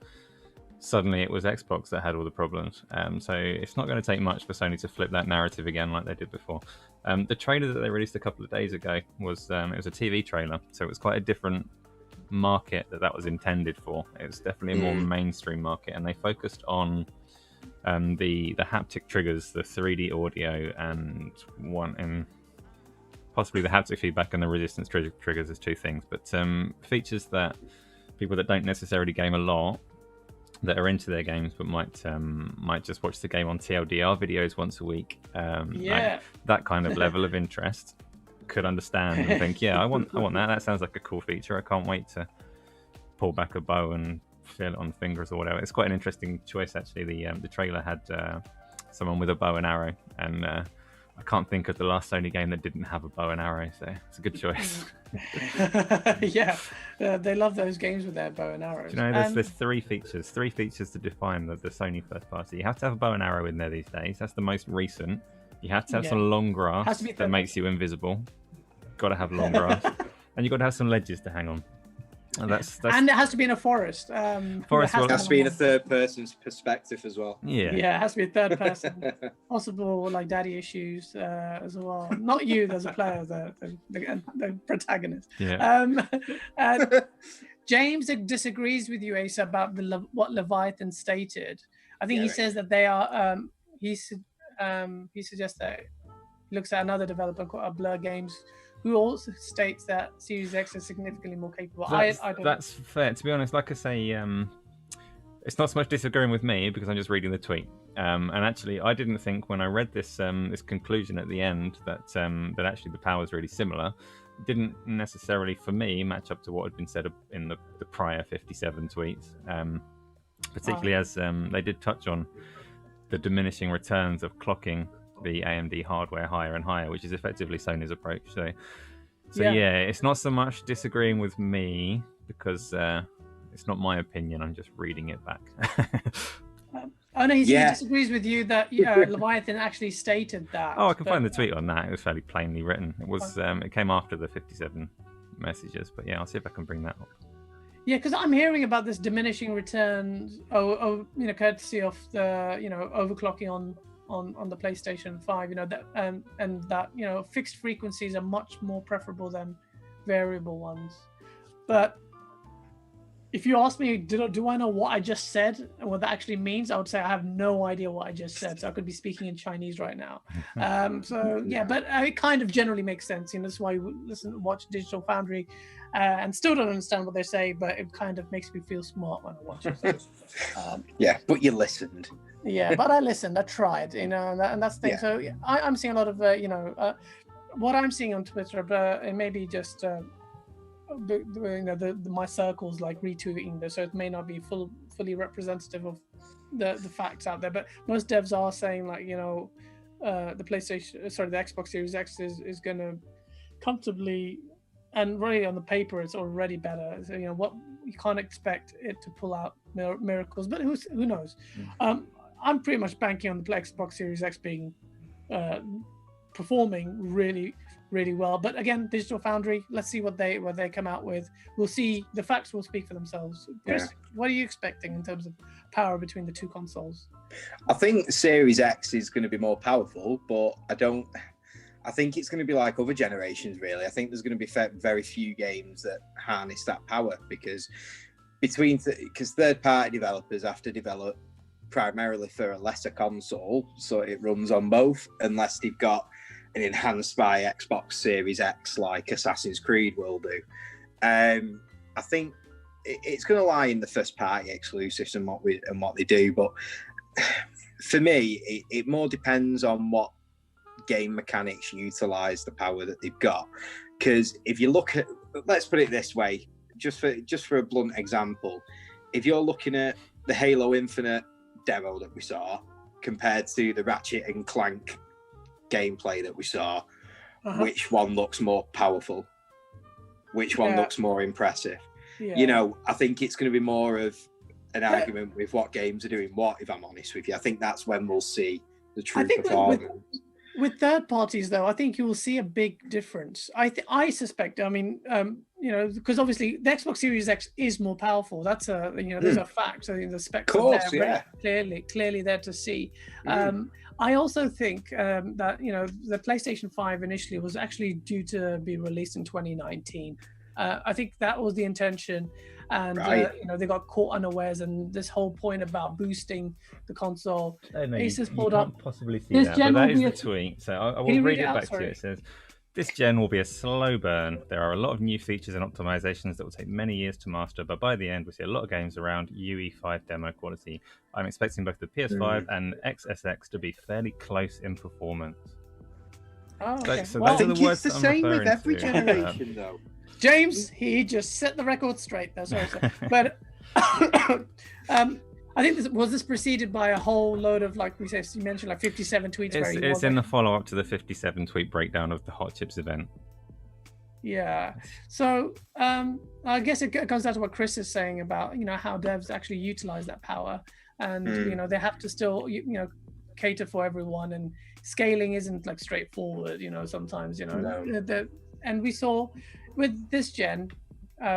Speaker 2: suddenly it was Xbox that had all the problems. So it's not going to take much for Sony to flip that narrative again like they did before. The trailer that they released a couple of days ago was it was a TV trailer, so it was quite a different market that was intended for. It was definitely a more mainstream market, and they focused on the haptic triggers, the 3D audio, and possibly the haptic feedback and the resistance triggers as two things, but features that people that don't necessarily game a lot, that are into their games but might just watch the game on TLDR videos once a week, like that kind of level of interest, could understand and think, I want that sounds like a cool feature. I can't wait to pull back a bow and feel it on the fingers or whatever. It's quite an interesting choice, actually. The trailer had someone with a bow and arrow, and I can't think of the last Sony game that didn't have a bow and arrow, so it's a good choice.
Speaker 1: They love those games with their bow and arrows.
Speaker 2: Do you know, there's three features to define the Sony first party. You have to have a bow and arrow in there these days. That's the most recent. You have to have some long grass that makes you invisible. Got to have long grass. And you've got to have some ledges to hang on.
Speaker 1: And it has to be in a forest.
Speaker 4: It has to be in a third person's perspective as well.
Speaker 1: Yeah, it has to be a third person. Possible like daddy issues as well. Not you as a player, the protagonist.
Speaker 2: Yeah.
Speaker 1: And James disagrees with you, Asa, about what Leviathan stated. I think he says that they are. He suggests that he looks at another developer called Blur Games, who also states that Series X is significantly more capable.
Speaker 2: That's fair. To be honest, like I say, it's not so much disagreeing with me because I'm just reading the tweet. And actually, I didn't think when I read this this conclusion at the end that that actually the power is really similar. It didn't necessarily, for me, match up to what had been said in the prior 57 tweets. Particularly as they did touch on the diminishing returns of clocking the AMD hardware higher and higher, which is effectively Sony's approach. So yeah, it's not so much disagreeing with me because it's not my opinion. I'm just reading it back.
Speaker 1: Oh no, he disagrees with you that Leviathan actually stated that.
Speaker 2: Oh, I can find the tweet on that. It was fairly plainly written. It was it came after the 57 messages, but yeah, I'll see if I can bring that up.
Speaker 1: Yeah, because I'm hearing about this diminishing returns, courtesy of the overclocking on the PlayStation 5, and that fixed frequencies are much more preferable than variable ones. But if you ask me, do I know what I just said and what that actually means, I would say I have no idea what I just said. So I could be speaking in Chinese right now. But it kind of generally makes sense. That's why you watch Digital Foundry and still don't understand what they say, but it kind of makes me feel smart when I watch it.
Speaker 4: Yeah, but you listened.
Speaker 1: Yeah, but I listened. I tried. And that's the thing. Yeah. So I'm seeing a lot of what I'm seeing on Twitter, but it may be just. My circles like retweeting this, so it may not be fully representative of the facts out there. But most devs are saying the Xbox Series X is going to comfortably, and really on the paper it's already better. So what you can't expect it to pull out miracles, but who knows? I'm pretty much banking on the Xbox Series X being performing really well, but again, Digital Foundry, let's see what they come out with. We'll see. The facts will speak for themselves. Chris, what are you expecting in terms of power between the two consoles?
Speaker 4: I think Series X is going to be more powerful, but I think it's going to be like other generations, really. I think there's going to be very few games that harness that power because third-party developers have to develop primarily for a lesser console, so it runs on both, unless they've got an enhanced by Xbox Series X like Assassin's Creed will do. I think it's going to lie in the first-party exclusives and what they do, but for me, it more depends on what game mechanics utilise the power that they've got. Because if you look at, let's put it this way, just for a blunt example, if you're looking at the Halo Infinite demo that we saw compared to the Ratchet and Clank gameplay that we saw, which one looks more powerful? Which one looks more impressive? I think it's going to be more of an argument with what games are doing what, if I'm honest with you. I think that's when we'll see the true performance.
Speaker 1: With third parties, though, I think you will see a big difference. I suspect. I mean, because obviously the Xbox Series X is more powerful. That's there's a fact. So the specs are there, clearly there to see. I also think that the PlayStation 5 initially was actually due to be released in 2019. I think that was the intention, and they got caught unawares. And this whole point about boosting the console, Asus pulled up.
Speaker 2: Possibly see that, but that is the tweet. So I will read it back to you. It says, "This gen will be a slow burn. There are a lot of new features and optimizations that will take many years to master, but by the end, we see a lot of games around UE5 demo quality. I'm expecting both the PS5 and XSX to be fairly close in performance."
Speaker 1: Oh, okay.
Speaker 2: So
Speaker 4: I think it's the same with every generation, though.
Speaker 1: James, he just set the record straight. That's right. But I think this preceded by a whole load of, like you mentioned, like 57 tweets.
Speaker 2: It's in the follow-up to the 57 tweet breakdown of the Hot Chips event.
Speaker 1: Yeah. So I guess it comes down to what Chris is saying about how devs actually utilize that power, and they have to still cater for everyone, and scaling isn't like straightforward. Sometimes
Speaker 4: No.
Speaker 1: And we saw with this gen,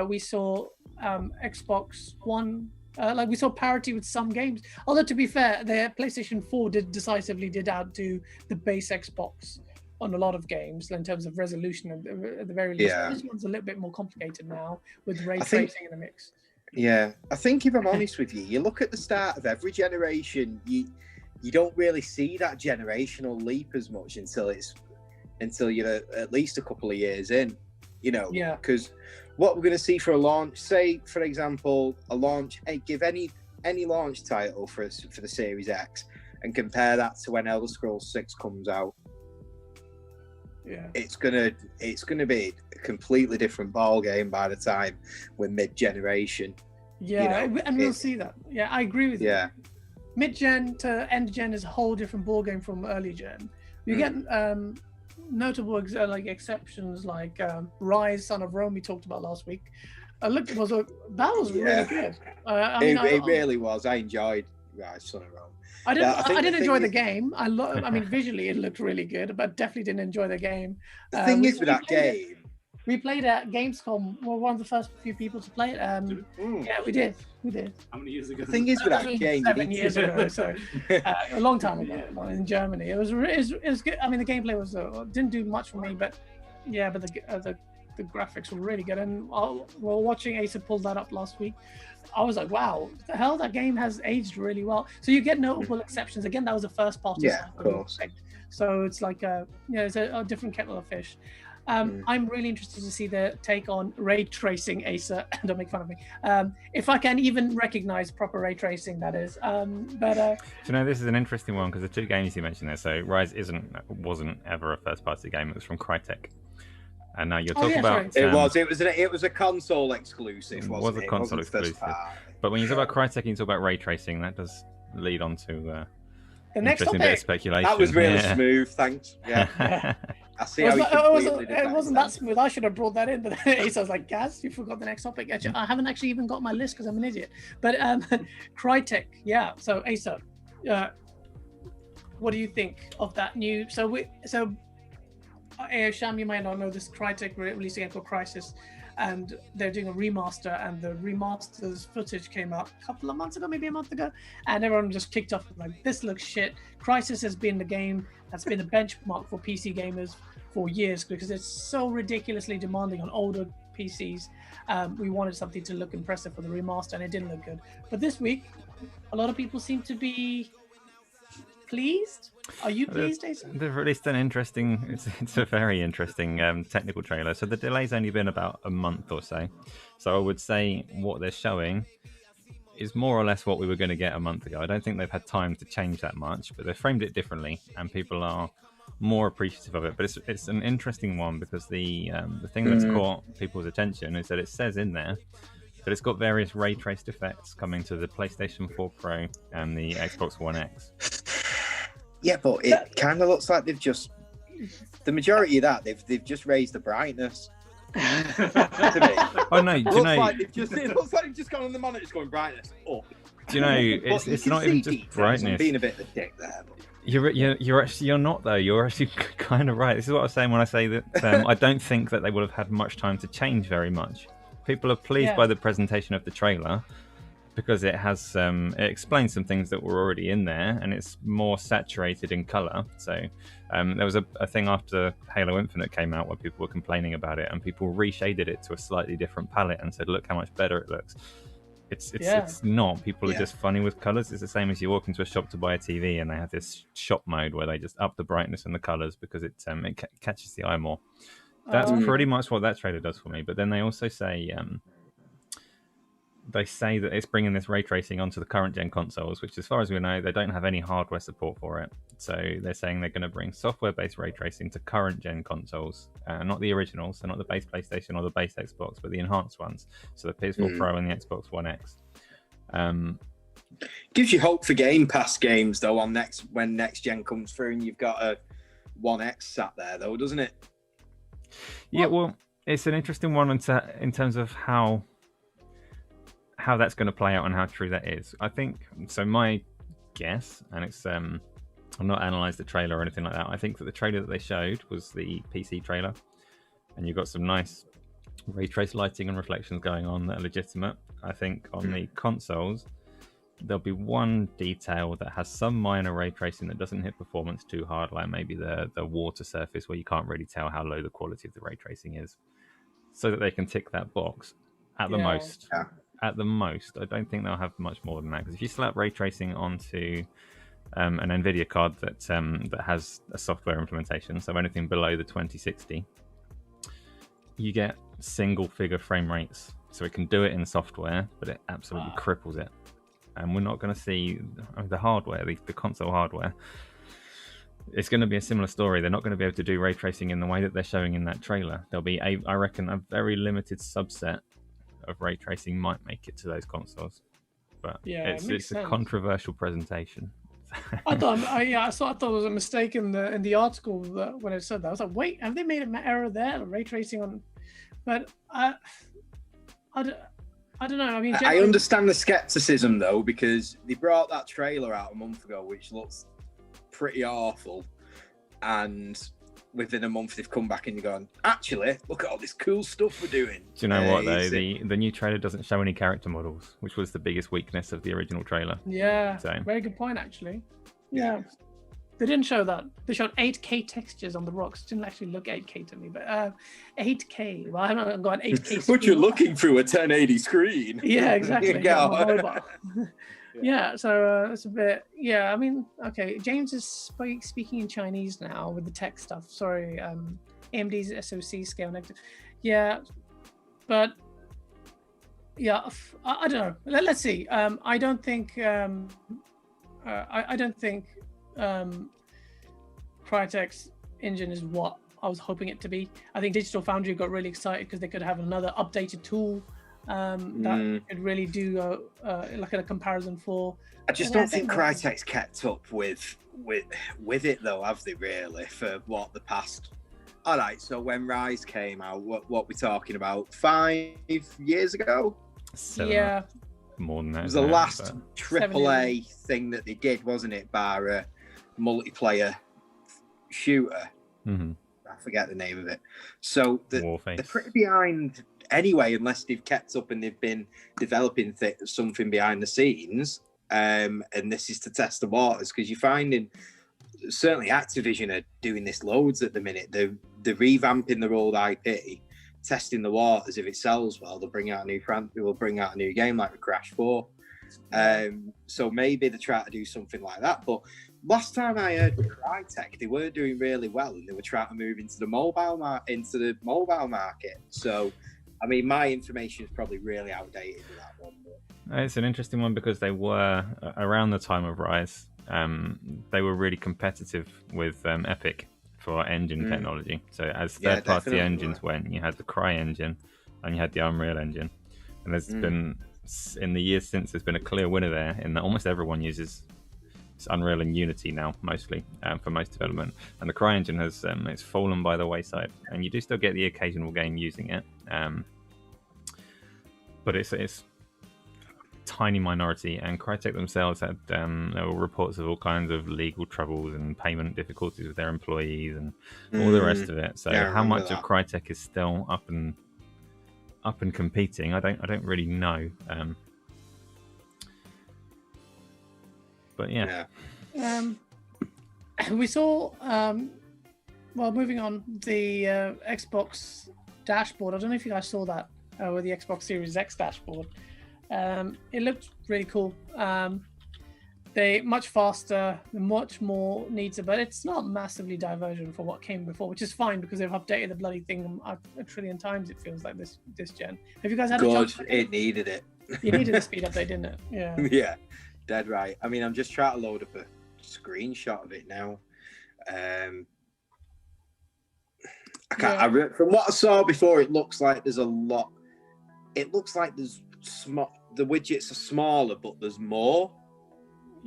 Speaker 1: we saw Xbox One. Like we saw parity with some games. Although to be fair, the PlayStation 4 did outdo the base Xbox on a lot of games in terms of resolution at the very least.
Speaker 4: Yeah.
Speaker 1: This one's a little bit more complicated now with ray tracing in the mix.
Speaker 4: Yeah, I think if I'm honest with you, you look at the start of every generation, you don't really see that generational leap as much until you're at least a couple of years in, you know.
Speaker 1: Yeah.
Speaker 4: Because what we're going to see for a launch, say for example, give any launch title for the Series X and compare that to when Elder Scrolls 6 comes out.
Speaker 1: Yeah,
Speaker 4: it's gonna be a completely different ball game by the time we're mid-generation.
Speaker 1: Yeah, and we'll see that. Yeah, I agree with you.
Speaker 4: Yeah,
Speaker 1: mid-gen to end-gen is a whole different ball game from early gen. You get notable exceptions like Rise, Son of Rome we talked about last week. That was really good.
Speaker 4: It really was. I enjoyed Rise, Son of Rome.
Speaker 1: I didn't enjoy the game. I mean, visually it looked really good, but definitely didn't enjoy the game.
Speaker 4: The thing is with that game,
Speaker 1: we played at Gamescom. We're one of the first few people to play it. Yeah, we did.
Speaker 3: How many years ago?
Speaker 4: The thing is with that game,
Speaker 1: 7 years ago, so a long time ago in Germany. It was good. I mean, the gameplay was didn't do much for me, but the graphics were really good. And while watching Asa pull that up last week, I was like, wow, the hell, that game has aged really well. So you get notable exceptions. Again, that was a first party.
Speaker 4: Yeah, of course.
Speaker 1: So it's like it's a different kettle of fish. I'm really interested to see the take on ray tracing, Asa. Don't make fun of me. If I can even recognize proper ray tracing, that is.
Speaker 2: This is an interesting one because the two games you mentioned there. So Rise wasn't ever a first party game. It was from Crytek. And now you're talking about...
Speaker 4: It was a console exclusive,
Speaker 2: It was a console exclusive. But when you talk about Crytek and you talk about ray tracing, that does lead on to
Speaker 1: the next
Speaker 2: interesting bit of speculation.
Speaker 4: That was really smooth, thanks. Yeah. I see how
Speaker 1: it wasn't that smooth. I should have brought that in. But Asa was like, Gaz, you forgot the next topic. Actually, I haven't actually even got my list because I'm an idiot. But Crytek, yeah. So Asa, what do you think of that new... Sham, you might not know this. Crytek released a game called Crysis, and they're doing a remaster. And the remaster's footage came out a couple of months ago, maybe a month ago, and everyone just kicked off like, "This looks shit." Crysis has been the game that's been a benchmark for PC gamers for years because it's so ridiculously demanding on older PCs. We wanted something to look impressive for the remaster, and it didn't look good. But this week, a lot of people seem to be pleased. Are you pleased, Jason?
Speaker 2: They've released an interesting, it's a very interesting technical trailer. So the delay's only been about a month or so. So I would say what they're showing is more or less what we were going to get a month ago. I don't think they've had time to change that much, but they've framed it differently and people are more appreciative of it. But it's an interesting one because the thing that's caught people's attention is that it says in there that it's got various ray traced effects coming to the PlayStation 4 Pro and the Xbox One X.
Speaker 4: Yeah, but it kind of looks like the majority of that they've just raised the brightness.
Speaker 2: Oh no!
Speaker 4: It looks like they've just gone on the monitor, going brightness up.
Speaker 2: Do you know it's not even just brightness?
Speaker 4: I'm being a bit of a dick there. But...
Speaker 2: You're not though. You're actually kind of right. This is what I was saying when I say that I don't think that they would have had much time to change very much. People are pleased by the presentation of the trailer because it has it explains some things that were already in there and it's more saturated in color. So there was a thing after Halo Infinite came out where people were complaining about it and people reshaded it to a slightly different palette and said, look how much better it looks. It's not. People are just funny with colors. It's the same as you walk into a shop to buy a TV and they have this shop mode where they just up the brightness and the colors because it catches the eye more. That's pretty much what that trailer does for me. But then they also say that it's bringing this ray tracing onto the current gen consoles, which as far as we know, they don't have any hardware support for it. So they're saying they're going to bring software-based ray tracing to current gen consoles, not the originals, so not the base PlayStation or the base Xbox, but the enhanced ones. So the PS4 Pro and the Xbox One X.
Speaker 4: Gives you hope for Game Pass games though when next gen comes through and you've got a One X sat there though, doesn't it?
Speaker 2: Yeah, well, it's an interesting one in terms of how that's going to play out and how true that is. I think so. My guess, and it's I've not analysed the trailer or anything like that. I think that the trailer that they showed was the PC trailer, and you've got some nice ray trace lighting and reflections going on that are legitimate. I think on the consoles, there'll be one detail that has some minor ray tracing that doesn't hit performance too hard, like maybe the water surface where you can't really tell how low the quality of the ray tracing is, so that they can tick that box. At the most, I don't think they'll have much more than that, because if you slap ray tracing onto an NVIDIA card that has a software implementation, so anything below the 2060, you get single figure frame rates. So it can do it in software, but it absolutely cripples it. And we're not going to see the hardware, the console hardware. It's going to be a similar story. They're not going to be able to do ray tracing in the way that they're showing in that trailer. There'll be, I reckon, a very limited subset of ray tracing might make it to those consoles. But it's a controversial presentation.
Speaker 1: I thought it was a mistake in the article when it said that. I was like, wait, have they made an error there? Ray tracing on, but I don't know. I mean,
Speaker 4: I understand the skepticism though, because they brought that trailer out a month ago, which looks pretty awful, and within a month they've come back and you're going, actually, look at all this cool stuff we're doing.
Speaker 2: Do you know what though? The new trailer doesn't show any character models, which was the biggest weakness of the original trailer.
Speaker 1: Yeah, so. Very good point actually. Yeah. They didn't show that. They showed 8K textures on the rocks. It didn't actually look 8K to me, but 8K. Well, I haven't got an 8K.
Speaker 4: But you're looking through a 1080 screen.
Speaker 1: Yeah, exactly. Yeah, so it's a bit. Yeah, I mean, okay. James is speaking in Chinese now with the tech stuff. Sorry, AMD's SoC scale negative. Yeah, but yeah, I don't know. Let's see. I don't think. I don't think. Crytek's engine is what I was hoping it to be. I think Digital Foundry got really excited because they could have another updated tool that could really do like a comparison for.
Speaker 4: I just don't think Crytek's kept up with it though, have they really? For what the past. All right, so when Rise came out, what we're talking about 5 years ago?
Speaker 1: Yeah,
Speaker 2: more than that.
Speaker 4: It was the last AAA thing that they did, wasn't it? Bar a multiplayer shooter.
Speaker 2: Mm-hmm.
Speaker 4: I forget the name of it. So they're pretty behind anyway, unless they've kept up and they've been developing something behind the scenes. And this is to test the waters, because you're finding certainly Activision are doing this loads at the minute. They're revamping their old IP, testing the waters. If it sells well, they'll bring out a new game like the Crash 4. So maybe they try to do something like that. But last time I heard with Crytek, they were doing really well, and they were trying to move into the mobile market. So, I mean, my information is probably really outdated with that one. But...
Speaker 2: It's an interesting one because they were around the time of Rise. They were really competitive with Epic for engine technology. So as third-party engines went, you had the Cry engine and you had the Unreal engine, and there's been, in the years since, there's been a clear winner there in that almost everyone uses Unreal and Unity now, mostly for most development, and the Cry engine has it's fallen by the wayside, and you do still get the occasional game using it, but it's a tiny minority. And Crytek themselves had there were reports of all kinds of legal troubles and payment difficulties with their employees and all the rest of it. So how much of Crytek is still up and competing, I don't really know. But yeah.
Speaker 1: We saw moving on, the Xbox dashboard. I don't know if you guys saw that with the Xbox Series X dashboard. It looked really cool. They much faster, much more neater, but it's not massively divergent from what came before, which is fine because they've updated the bloody thing a trillion times. It feels like this gen. Have you guys had a chance?
Speaker 4: It needed it.
Speaker 1: You needed a speed update, didn't it? Yeah.
Speaker 4: Yeah, dead right. I mean, I'm just trying to load up a screenshot of it now. From what I saw before, it looks like there's a lot. It looks like there's the widgets are smaller, but there's more.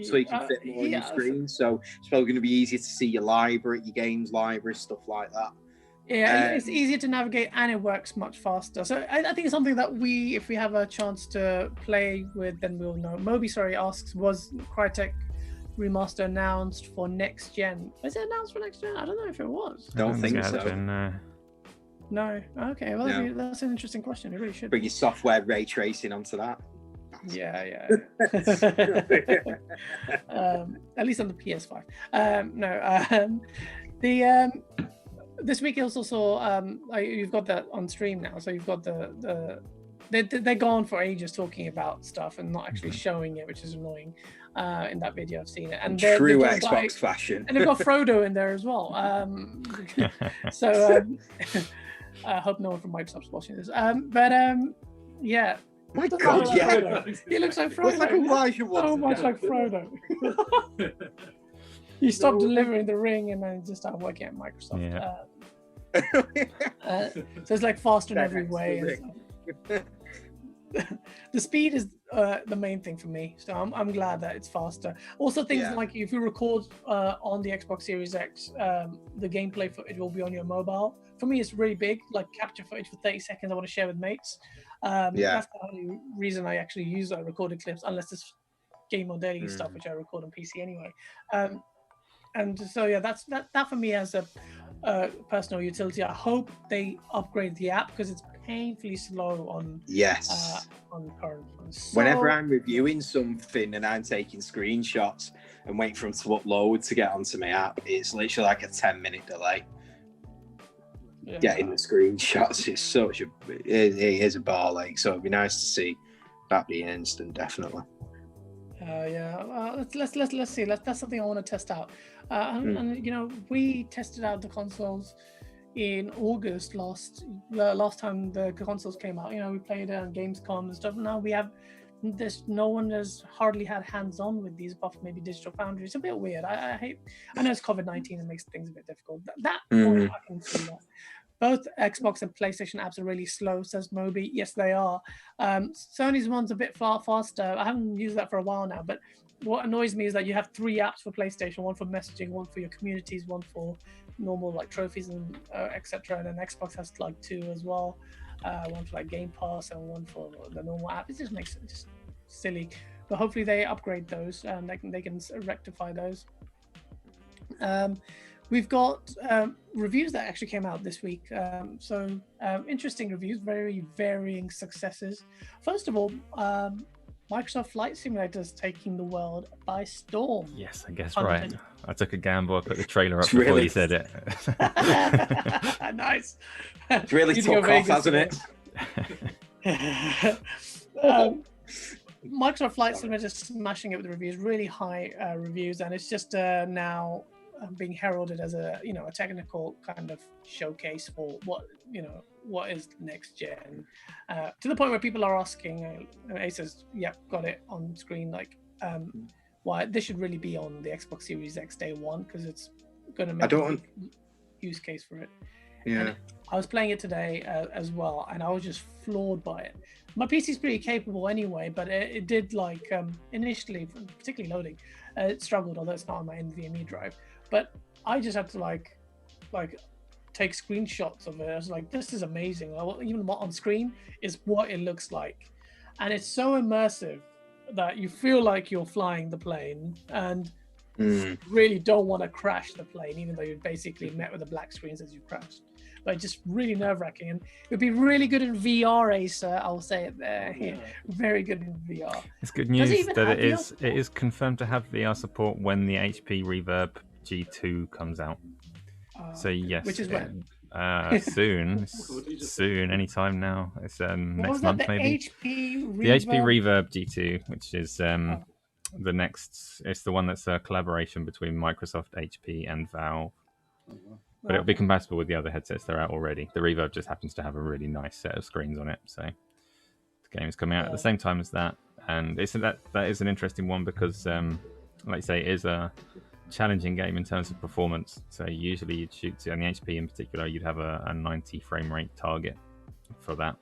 Speaker 4: So you can fit more on your screen. So it's probably going to be easier to see your library, your games library, stuff like that.
Speaker 1: Yeah, it's easier to navigate and it works much faster. So I think it's something that if we have a chance to play with, then we'll know. Moby, asks, was Crytek Remaster announced for next gen? Was it announced for next gen? I don't know if it was.
Speaker 4: Don't think so.
Speaker 1: No. Okay. Well,
Speaker 4: No.
Speaker 1: that's an interesting question. It really should.
Speaker 4: Bring your software ray tracing onto that.
Speaker 1: Yeah. At least on the PS5. This week I also saw you've got that on stream now, so you've got they're gone for ages talking about stuff and not actually showing it, which is annoying. In that video I've seen it, and
Speaker 4: True
Speaker 1: they're
Speaker 4: Xbox fashion.
Speaker 1: and they've got Frodo in there as well. So I hope no one from Microsoft's watching this. Yeah.
Speaker 4: My God, yeah.
Speaker 1: Frodo. He looks like Frodo.
Speaker 4: Looks like Elijah Wood.
Speaker 1: So much like Frodo. He stopped delivering the ring and then just started working at Microsoft.
Speaker 2: Yeah.
Speaker 1: So it's like faster in every way. The speed is the main thing for me, so I'm glad that it's faster. Also, things like if you record on the Xbox Series X, the gameplay footage will be on your mobile. For me, it's really big, like capture footage for 30 seconds I want to share with mates. That's the only reason I actually use recorded clips, unless it's GameOnDaily stuff, which I record on PC anyway. And so that for me has a personal utility. I hope they upgrade the app because it's painfully slow on current ones. So,
Speaker 4: whenever I'm reviewing something and I'm taking screenshots and waiting for them to upload to get onto my app, it's literally like a 10-minute delay. Getting the screenshots is it is a ball ache, so it'd be nice to see that be instant, definitely.
Speaker 1: Let's see. That's something I want to test out. And you know, we tested out the consoles in August last time the consoles came out. You know, we played it on Gamescom and stuff. Now no one has hardly had hands-on with these, apart from maybe Digital Foundry. It's a bit weird. I know it's COVID-19 and makes things a bit difficult. I can see that. Both Xbox and PlayStation apps are really slow, says Moby. Yes, they are. Sony's one's a bit far faster. I haven't used that for a while now, but what annoys me is that you have 3 apps for PlayStation, one for messaging, one for your communities, one for normal like trophies and etc. And then Xbox has like 2 as well, one for like Game Pass and one for the normal app. It just makes it just silly. But hopefully they upgrade those and they can rectify those. We've got reviews that actually came out this week. Interesting reviews, very varying successes. First of all, Microsoft Flight Simulator is taking the world by storm.
Speaker 2: Yes, I guess right. I took a gamble. I put the trailer up before you said it.
Speaker 1: Nice.
Speaker 4: It's really took off, hasn't it?
Speaker 1: Microsoft Flight Simulator is smashing it with reviews, really high reviews, and it's just now being heralded as a technical kind of showcase for what is next gen, to the point where people are asking, Acer's got it on screen, like why this should really be on the Xbox Series X day one, because it's going to make a use case for it. And I was playing it today as well, and I was just floored by it. My PC's pretty capable anyway, but it did like initially, particularly loading, it struggled, although it's not on my NVMe drive. But I just had to like take screenshots of it. I was like, this is amazing. Even what on screen is what it looks like. And it's so immersive that you feel like you're flying the plane and really don't want to crash the plane, even though you're basically met with a black screen as you crashed. But just really nerve-wracking. And it would be really good in VR, Acer. I'll say it there. Yeah. Very good in VR.
Speaker 2: It's good news that it is confirmed to have VR support when the HP Reverb G2 comes out. So yes,
Speaker 1: which is when?
Speaker 2: soon, anytime now. It's next month maybe.
Speaker 1: The
Speaker 2: HP Reverb G2, which is the next. It's the one that's a collaboration between Microsoft, HP, and Valve. But it'll be compatible with the other headsets that are out already. The Reverb just happens to have a really nice set of screens on it, so the game is coming out at the same time as that. And that is an interesting one because, like you say, it is a challenging game in terms of performance. So usually you'd shoot on the HP in particular, you'd have a 90 frame rate target for that.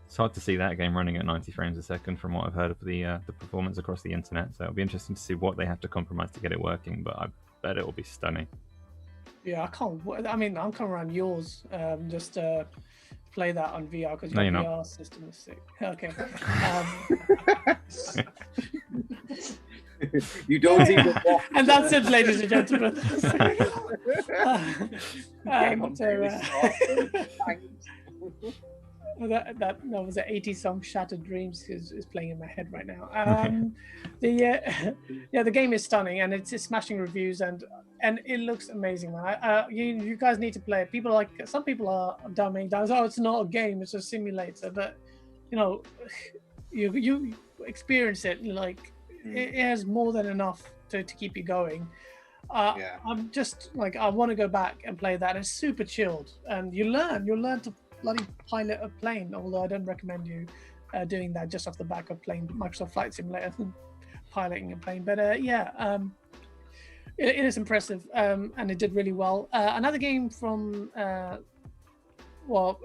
Speaker 2: It's hard to see that game running at 90 frames a second from what I've heard of the performance across the internet. So it'll be interesting to see what they have to compromise to get it working, but I bet it'll be stunning.
Speaker 1: Yeah, I'm coming around yours just to play that on VR because your VR system is sick. Okay.
Speaker 4: You don't even walk.
Speaker 1: And that's it, ladies and gentlemen. Well, that was an 80 song Shattered Dreams is playing in my head right now. The game is stunning and it's smashing reviews and it looks amazing, man. You guys need to play it. Some people are dumbing down. Oh, it's not a game, it's a simulator. But you experience it, like it has more than enough to keep you going. I'm just like, I want to go back and play that. It's super chilled and you'll learn to bloody pilot a plane, although I don't recommend you doing that just off the back of playing Microsoft Flight Simulator and piloting a plane. But it is impressive and it did really well. Another game from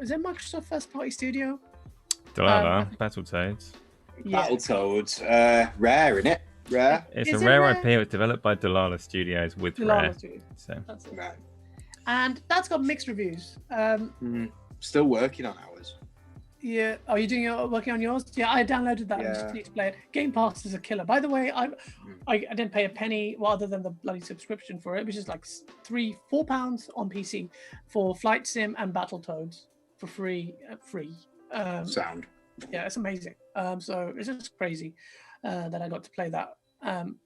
Speaker 1: is it Microsoft first party studio?
Speaker 2: Delilah, Battletoads.
Speaker 1: Yeah.
Speaker 4: Battletoads, Rare, isn't it? Rare.
Speaker 2: It's a Rare IP. It was developed by Delilah Studios with Rare. So.
Speaker 1: That's it.
Speaker 4: Right.
Speaker 1: And that's got mixed reviews.
Speaker 4: Still working on ours.
Speaker 1: Yeah. Are you working on yours? Yeah, I downloaded that.
Speaker 4: Yeah.
Speaker 1: I just need to play it. Game Pass is a killer. By the way, I didn't pay a penny, other than the bloody subscription for it, which is like £4 on PC for Flight Sim and Battletoads for free.
Speaker 4: Sound.
Speaker 1: Yeah, it's amazing. So it's just crazy that I got to play that.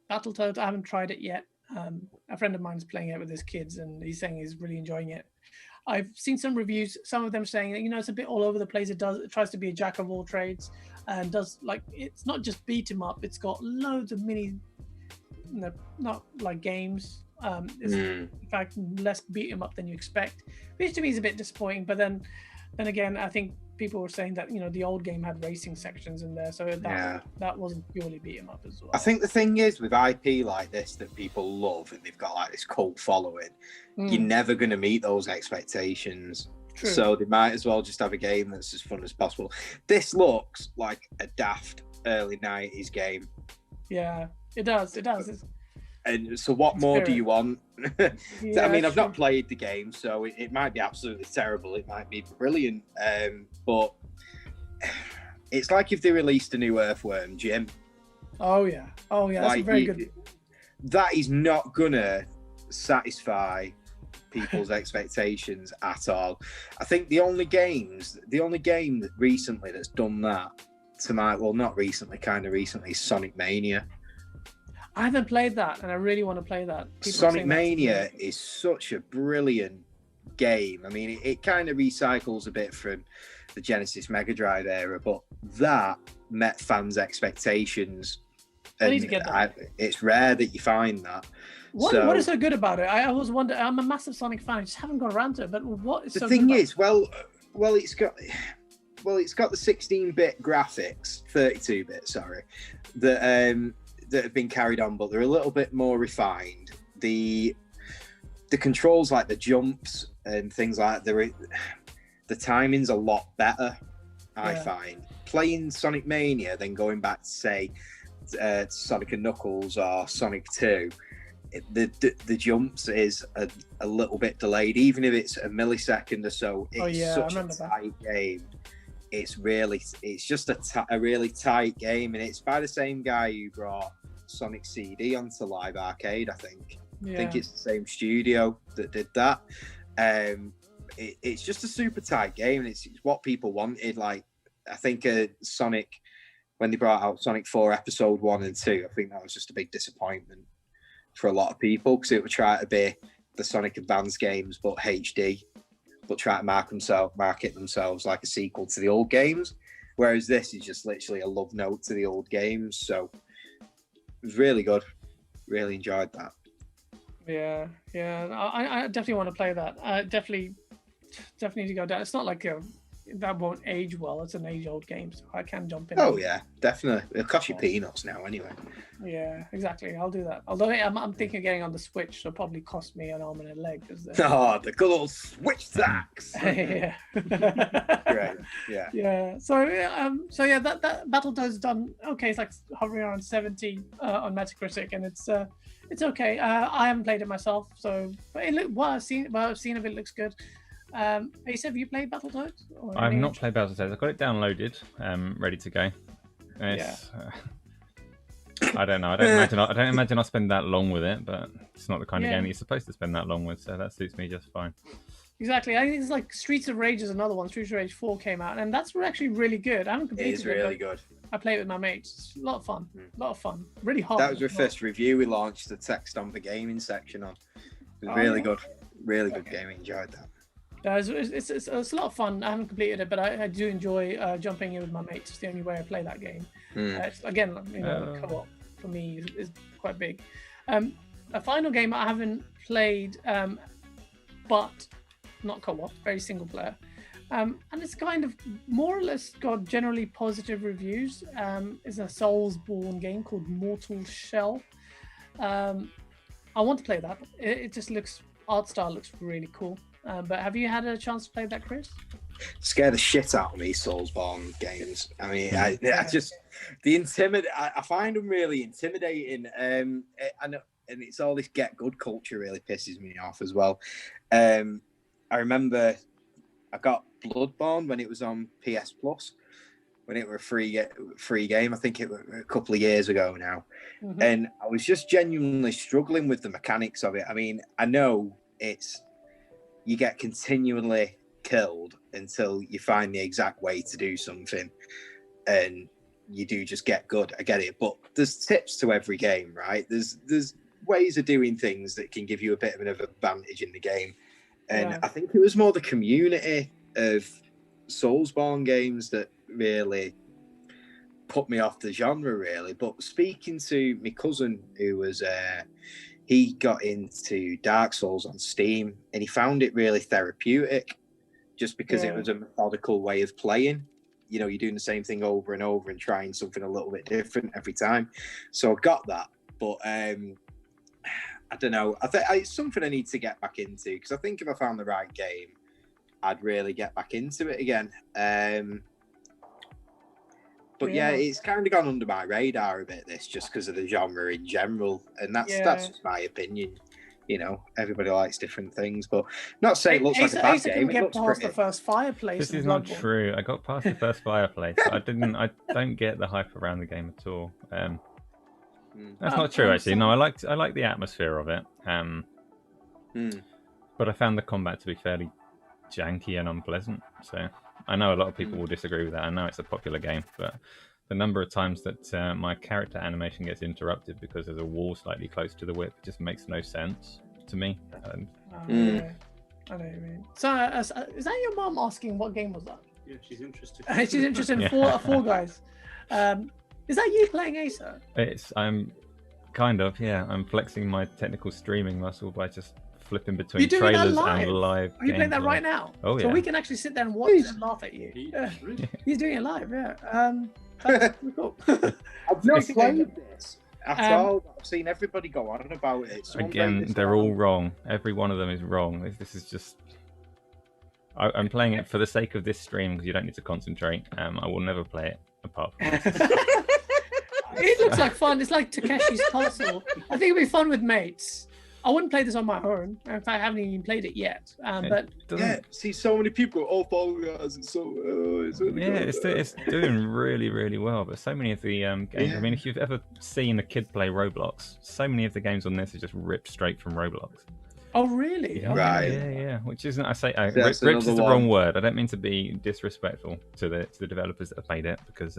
Speaker 1: Battletoads, I haven't tried it yet. A friend of mine's playing it with his kids and he's saying he's really enjoying it. I've seen some reviews, some of them saying that, it's a bit all over the place. It tries to be a jack of all trades and does it's not just beat 'em up, it's got loads of mini, not like games. It's in fact less beat 'em up than you expect, which to me is a bit disappointing. But then again, I think people were saying that the old game had racing sections in there, so that wasn't purely beat 'em up as well.
Speaker 4: I think the thing is with IP like this that people love and they've got like this cult following, you're never going to meet those expectations.
Speaker 1: True.
Speaker 4: So they might as well just have a game that's as fun as possible. This looks like a daft early 90s game.
Speaker 1: Yeah, it does.
Speaker 4: And so what more do you want?
Speaker 1: Yeah,
Speaker 4: I mean, I've not played the game, so it might be absolutely terrible. It might be brilliant. But it's like if they released a new Earthworm Jim.
Speaker 1: Oh yeah. That's very good.
Speaker 4: That is not gonna satisfy people's expectations at all. I think the only game that recently that's done that not recently, kind of recently, is Sonic Mania.
Speaker 1: I haven't played that, and I really want to play that.
Speaker 4: Sonic Mania is such a brilliant game. I mean, it kind of recycles a bit from the Genesis Mega Drive era, but that met fans' expectations.
Speaker 1: I need to get that.
Speaker 4: It's rare that you find that.
Speaker 1: What is so good about it? I always wonder. I'm a massive Sonic fan. I just haven't got around to it. But what is
Speaker 4: the thing is, well, it's got the 16-bit graphics, 32-bit, sorry, that have been carried on, but they're a little bit more refined. The controls, like the jumps and things like that, the timing's a lot better. I find playing Sonic Mania, then going back to say Sonic and Knuckles or Sonic 2. The jumps is a little bit delayed, even if it's a millisecond or so. It's such a tight game. It's just a really tight game, and it's by the same guy who brought Sonic CD onto Live Arcade. I think it's the same studio that did that. It's just a super tight game, and it's what people wanted. Like, I think Sonic, when they brought out Sonic 4 Episode 1 and 2, I think that was just a big disappointment for a lot of people, because it would try to be the Sonic Advance games but HD, but try to market themselves like a sequel to the old games, whereas this is just literally a love note to the old games. So it was really good. Really enjoyed that.
Speaker 1: Yeah. I definitely want to play that. Definitely need to go down. It's not like that won't age well. It's an age-old game, so I can jump in.
Speaker 4: Oh yeah, definitely. It'll cost you peanuts now, anyway.
Speaker 1: Yeah, exactly. I'll do that. Although I'm thinking of getting on the Switch, so it'll probably cost me an arm and a leg.
Speaker 4: The good old Switch sacks.
Speaker 1: Yeah.
Speaker 4: Great. Yeah.
Speaker 1: Yeah. So that Battletoads done okay. It's like hovering around 70 on Metacritic, and it's okay. I haven't played it myself, so but what I've seen of it looks good. Ace, have you played Battletoads?
Speaker 2: I've not played Battletoads. I've got it downloaded, ready to go. I don't know. I don't imagine I'll spend that long with it, but it's not the kind of game that you're supposed to spend that long with, so that suits me just fine.
Speaker 1: Exactly. I think it's like Streets of Rage is another one. Streets of Rage 4 came out, and that's actually really good. I haven't completed
Speaker 4: It is really good.
Speaker 1: I play it with my mates. It's a lot of fun. A lot of fun. Really hard.
Speaker 4: That was our first review. We launched the Techstomper gaming section on. It was really good. Really good game. I enjoyed that.
Speaker 1: It's a lot of fun. I haven't completed it, but I do enjoy jumping in with my mates. It's the only way I play that game. Again, co-op for me is quite big. A final game I haven't played, but not co-op, very single player. And it's kind of more or less got generally positive reviews. It's a Soulsborne game called Mortal Shell. I want to play that. It just art style looks really cool. But have you had a chance to play that, Chris?
Speaker 4: Scare the shit out of me, Soulsborne games. I mean, I just I find them really intimidating. And it's all this get good culture really pisses me off as well. I remember I got Bloodborne when it was on PS Plus, when it was a free game. I think it was a couple of years ago now. And I was just genuinely struggling with the mechanics of it. I mean, I know you get continually killed until you find the exact way to do something, and you do just get good. I get it, but there's tips to every game, right? There's ways of doing things that can give you a bit of an advantage in the game. And I think it was more the community of Soulsborne games that really put me off the genre, really. But speaking to my cousin, who was he got into Dark Souls on Steam, and he found it really therapeutic, just because it was a methodical way of playing. You know, you're doing the same thing over and over and trying something a little bit different every time. So I got that, but I don't know. I think it's something I need to get back into, because I think if I found the right game, I'd really get back into it again. But it's kind of gone under my radar a bit, this, just because of the genre in general, and that's just my opinion. You know, everybody likes different things, but not saying it looks like a bad game.
Speaker 1: It looks past the first fireplace.
Speaker 2: This is not true. I got past the first fireplace. I don't get the hype around the game at all. That's not true, actually. No, I like the atmosphere of it. But I found the combat to be fairly janky and unpleasant. So I know a lot of people will disagree with that. I know it's a popular game, but the number of times that my character animation gets interrupted because there's a wall slightly close to the whip just makes no sense to me.
Speaker 1: I know what you mean. So is that your mom asking what game was that?
Speaker 3: Yeah, she's interested.
Speaker 1: She's interested in Four Guys. Is that you playing Acer?
Speaker 2: I'm kind of, I'm flexing my technical streaming muscle by just flipping between trailers and live.
Speaker 1: Are you playing that right now?
Speaker 2: Oh, yeah.
Speaker 1: So we can actually sit there and watch and laugh at you. He's doing it live, That's cool.
Speaker 4: I've not played this at all. I've seen everybody go on about it.
Speaker 2: Again, they're all wrong. Every one of them is wrong. This is just... I'm playing it for the sake of this stream, because you don't need to concentrate. I will never play it apart from this.
Speaker 1: It looks like fun. It's like Takeshi's Castle. I think it'd be fun with mates. I wouldn't play this on my own. In fact, I haven't even played it yet. But
Speaker 4: see, so many people go, Fall Guys. It's so it's really good.
Speaker 2: It's doing really, really well. But so many of the games. I mean, if you've ever seen a kid play Roblox, so many of the games on this are just ripped straight from Roblox.
Speaker 1: Oh, really?
Speaker 2: Yeah,
Speaker 4: right.
Speaker 2: Yeah. Which isn't, I say, ripped is the wrong word. I don't mean to be disrespectful to the developers that have made it, because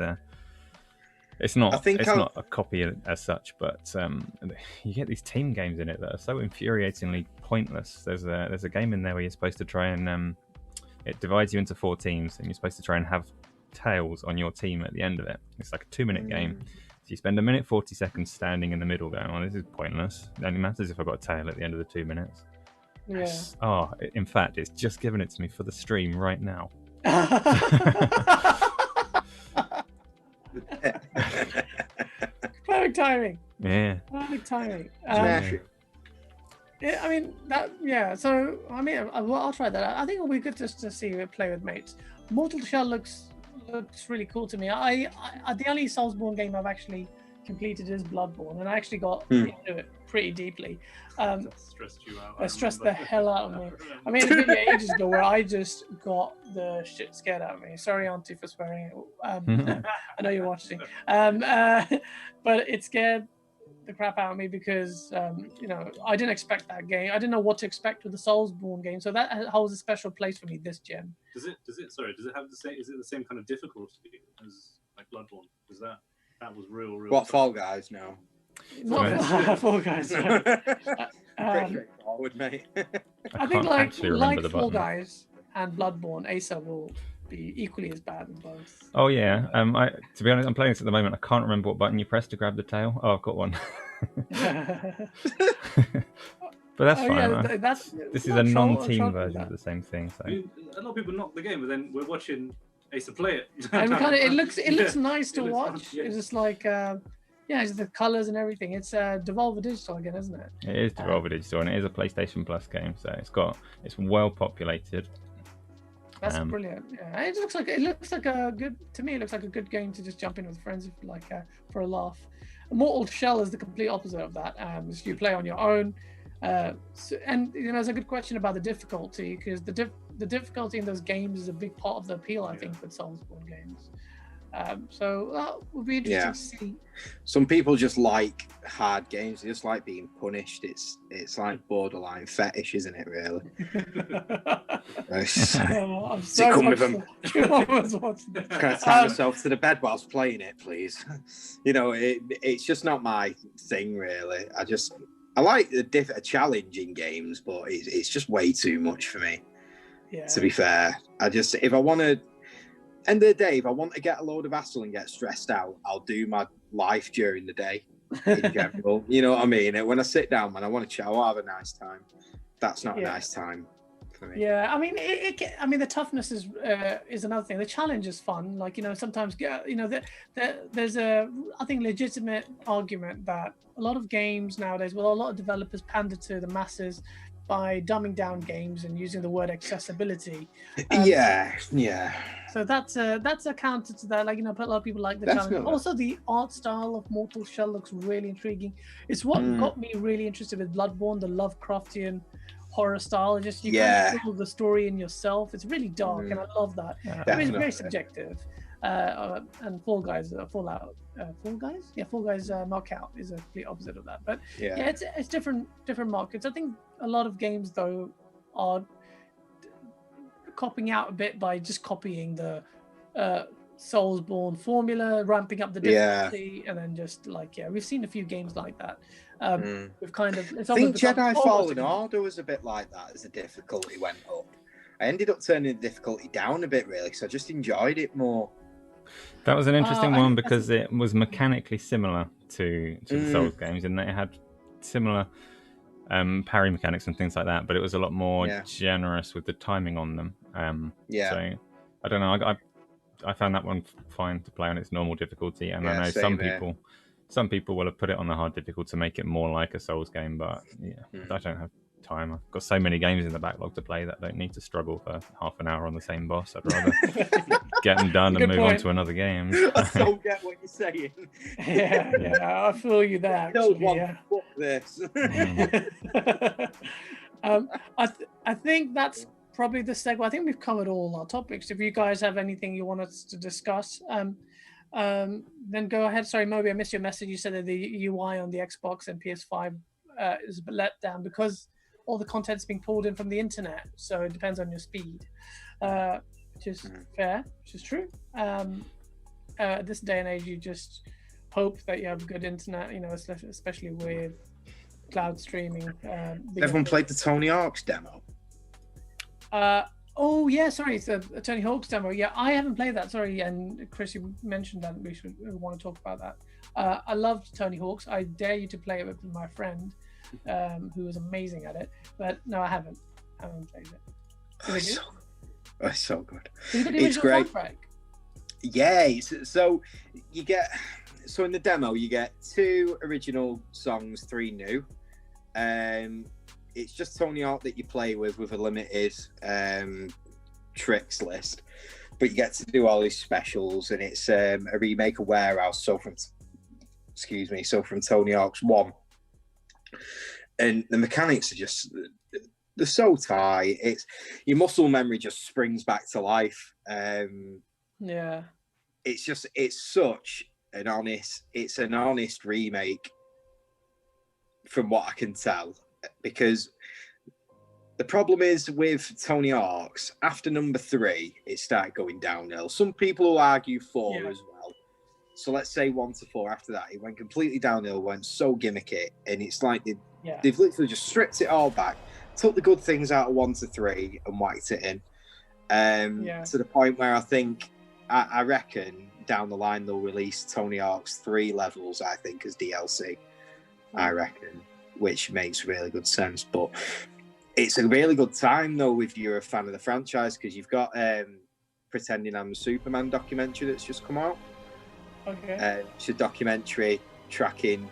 Speaker 2: it's not not a copy as such, but you get these team games in it that are so infuriatingly pointless. There's a game in there where you're supposed to try and it divides you into 4 teams, and you're supposed to try and have tails on your team at the end of it. It's like a 2-minute game. So you spend 1 minute 40 seconds standing in the middle going, oh, this is pointless. It only matters if I've got a tail at the end of the 2 minutes.
Speaker 1: Yeah.
Speaker 2: In fact, it's just given it to me for the stream right now.
Speaker 1: Perfect timing.
Speaker 2: Yeah.
Speaker 1: Perfect timing.
Speaker 4: Yeah,
Speaker 1: I mean that. Yeah. So I mean, I'll try that. I think it'll be good just to see it play with mates. Mortal Shell looks really cool to me. I the only Soulsborne game I've actually completed is Bloodborne, and I actually got into it pretty deeply.
Speaker 3: That stressed you out.
Speaker 1: That stressed the hell out of me. I mean, it's been ages ago where I just got the shit scared out of me. Sorry, Auntie, for swearing. I know you're watching. But it scared the crap out of me because you know, I didn't expect that game. I didn't know what to expect with the Soulsborne game, so that holds a special place for me this gen.
Speaker 3: Does it have the same? Is it the same kind of difficulty as like Bloodborne? Because that was real.
Speaker 4: What, Fall Guys? No.
Speaker 1: Not Fall Guys. No.
Speaker 4: Pretty straightforward, mate.
Speaker 1: I think like Fall Guys and Bloodborne, Acer will be equally as bad in both.
Speaker 2: Oh yeah. To be honest, I'm playing this at the moment. I can't remember what button you press to grab the tail. Oh, I've got one. But that's fine.
Speaker 1: Yeah,
Speaker 2: this is a non-team version of the same thing. So
Speaker 3: I mean, a lot of people knock the game, but then we're watching Acer play it.
Speaker 1: And it looks nice to watch. Fun, yeah. It's just like it's the colors and everything. It's Devolver Digital again, isn't it?
Speaker 2: It is Devolver Digital, and it is a PlayStation Plus game, so it's well populated.
Speaker 1: That's brilliant. Yeah, it looks like a good. To me, it looks like a good game to just jump in with friends, for a laugh. Mortal Shell is the complete opposite of that. You play on your own. And you know, there's a good question about the difficulty, because the difficulty in those games is a big part of the appeal, I think, with Soulsborne games. So that would be interesting to see.
Speaker 4: Some people just like hard games. They just like being punished. It's like borderline fetish, isn't it? Really.
Speaker 1: I'm so
Speaker 4: come with them. Can I tie myself to the bed whilst playing it, please? You know, it's just not my thing, really. I like a challenge in games, but it's just way too much for me.
Speaker 1: Yeah.
Speaker 4: To be fair, if I want to. End of the day, if I want to get a load of hassle and get stressed out, I'll do my life during the day in general. You know what I mean? And when I sit down, when I want to chat, I'll have a nice time. That's not a nice time for me.
Speaker 1: Yeah, I mean, the toughness is another thing. The challenge is fun. Like, you know, sometimes, you know, there's a, I think, legitimate argument that a lot of games nowadays, well, a lot of developers pander to the masses by dumbing down games and using the word accessibility.
Speaker 4: Yeah.
Speaker 1: So that's a counter to that. Like, you know, a lot of people like the challenge. Also, the art style of Mortal Shell looks really intriguing. It's what got me really interested with Bloodborne, the Lovecraftian horror style. You kind of feel the story in yourself. It's really dark, and I love that. I mean, it's very subjective. And Fall Guys, Fall Guys Knockout is a complete opposite of that. But it's different markets. I think a lot of games though are copying out a bit by just copying the Soulsborne formula, ramping up the difficulty, and then just we've seen a few games like that. We've kind of. I think
Speaker 4: Jedi Fallen Order was a bit like that as the difficulty went up. I ended up turning the difficulty down a bit, really, because I just enjoyed it more.
Speaker 2: That was an interesting one because it was mechanically similar to the Souls games, and they had similar parry mechanics and things like that, but it was a lot more generous with the timing on them. So I don't know. I found that one fine to play on its normal difficulty, and I know some people will have put it on the hard difficulty to make it more like a Souls game, but I don't have time. I've got so many games in the backlog to play that I don't need to struggle for half an hour on the same boss. I'd rather get them done and move on to another game.
Speaker 4: I don't get what you're saying.
Speaker 1: I feel you there.
Speaker 4: Fuck this.
Speaker 1: I think that's probably the segue. I think we've covered all our topics. If you guys have anything you want us to discuss, then go ahead. Sorry, Moby, I missed your message. You said that the UI on the Xbox and PS5 is a let down because all the content's being pulled in from the internet, so it depends on your speed, which is fair, which is true. This day and age, you just hope that you have good internet, you know, especially with cloud streaming.
Speaker 4: Everyone played the Tony Hawk's demo?
Speaker 1: Oh yeah, sorry, it's a Tony Hawk's demo. Yeah, I haven't played that. Sorry, and Chris, you mentioned that we want to talk about that. I loved Tony Hawk's. I dare you to play it with my friend, who was amazing at it. But no, I haven't played it.
Speaker 4: It's so good.
Speaker 1: It's great. Soundtrack?
Speaker 4: Yeah, so you get in the demo you get 2 original songs, 3 new. It's just Tony Hawk that you play with a limited tricks list, but you get to do all these specials, and it's a remake of Warehouse. So from Tony Hawk's 1, and the mechanics are they're so tight. It's your muscle memory just springs back to life. It's such an honest remake from what I can tell, because the problem is with Tony Hawk's, after number 3, it started going downhill. Some people will argue 4 as well. So let's say 1 to 4 after that, it went completely downhill, went so gimmicky, and it's like they've literally just stripped it all back, took the good things out of 1 to 3 and whacked it in. To the point where I reckon down the line they'll release Tony Hawk's 3 levels, I think, as DLC. I reckon, which makes really good sense. But it's a really good time, though, if you're a fan of the franchise, because you've got Pretending I'm a Superman documentary that's just come out.
Speaker 1: Okay.
Speaker 4: It's a documentary tracking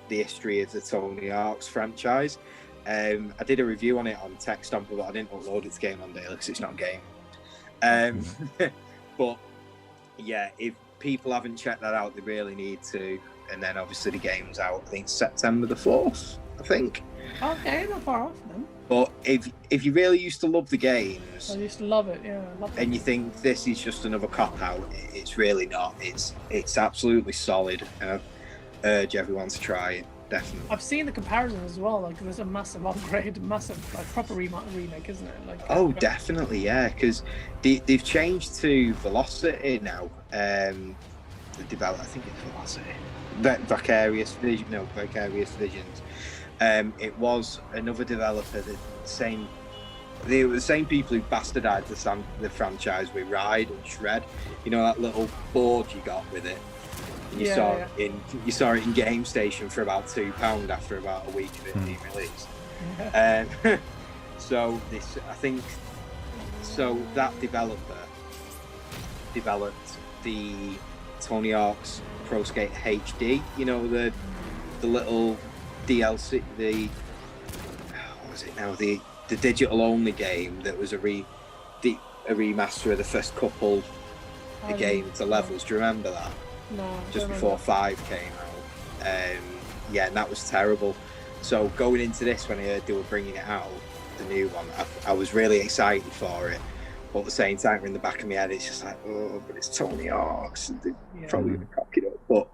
Speaker 4: the history of the Tony Hawk's franchise. I did a review on it on Techstomper, but I didn't upload it to GameOnDaily because it's not a game. But yeah, if people haven't checked that out, they really need to. And then obviously the game's out, I think September the 4th, I think.
Speaker 1: Okay, not far off then.
Speaker 4: But if you really used to love the games,
Speaker 1: I used to love it,
Speaker 4: and you think this is just another cop-out, it's really not. It's absolutely solid, and I urge everyone to try it, definitely.
Speaker 1: I've seen the comparison as well, like there's a massive upgrade, massive proper remake, isn't it? Like,
Speaker 4: oh, definitely, yeah, because they've changed to Velocity now. The developer, I think it's Velocity. Vicarious Visions. It was another developer, they were the same people who bastardized the franchise with Ride and Shred. You know, that little board you got with it. And you saw it in Game Station for about £2 after about a week of it being released. So that developer developed the Tony Hawk's Pro Skater HD. You know, the little DLC, what was it now? The digital only game that was a remaster of the first couple of games, the levels. Do you remember that?
Speaker 1: No.
Speaker 4: Just before 5 came out. And that was terrible. So going into this, when I heard they were bringing it out, the new one, I was really excited for it. But at the same time, in the back of my head, it's just like, oh, but it's Tony Hawk's. They're probably going to cock it up. But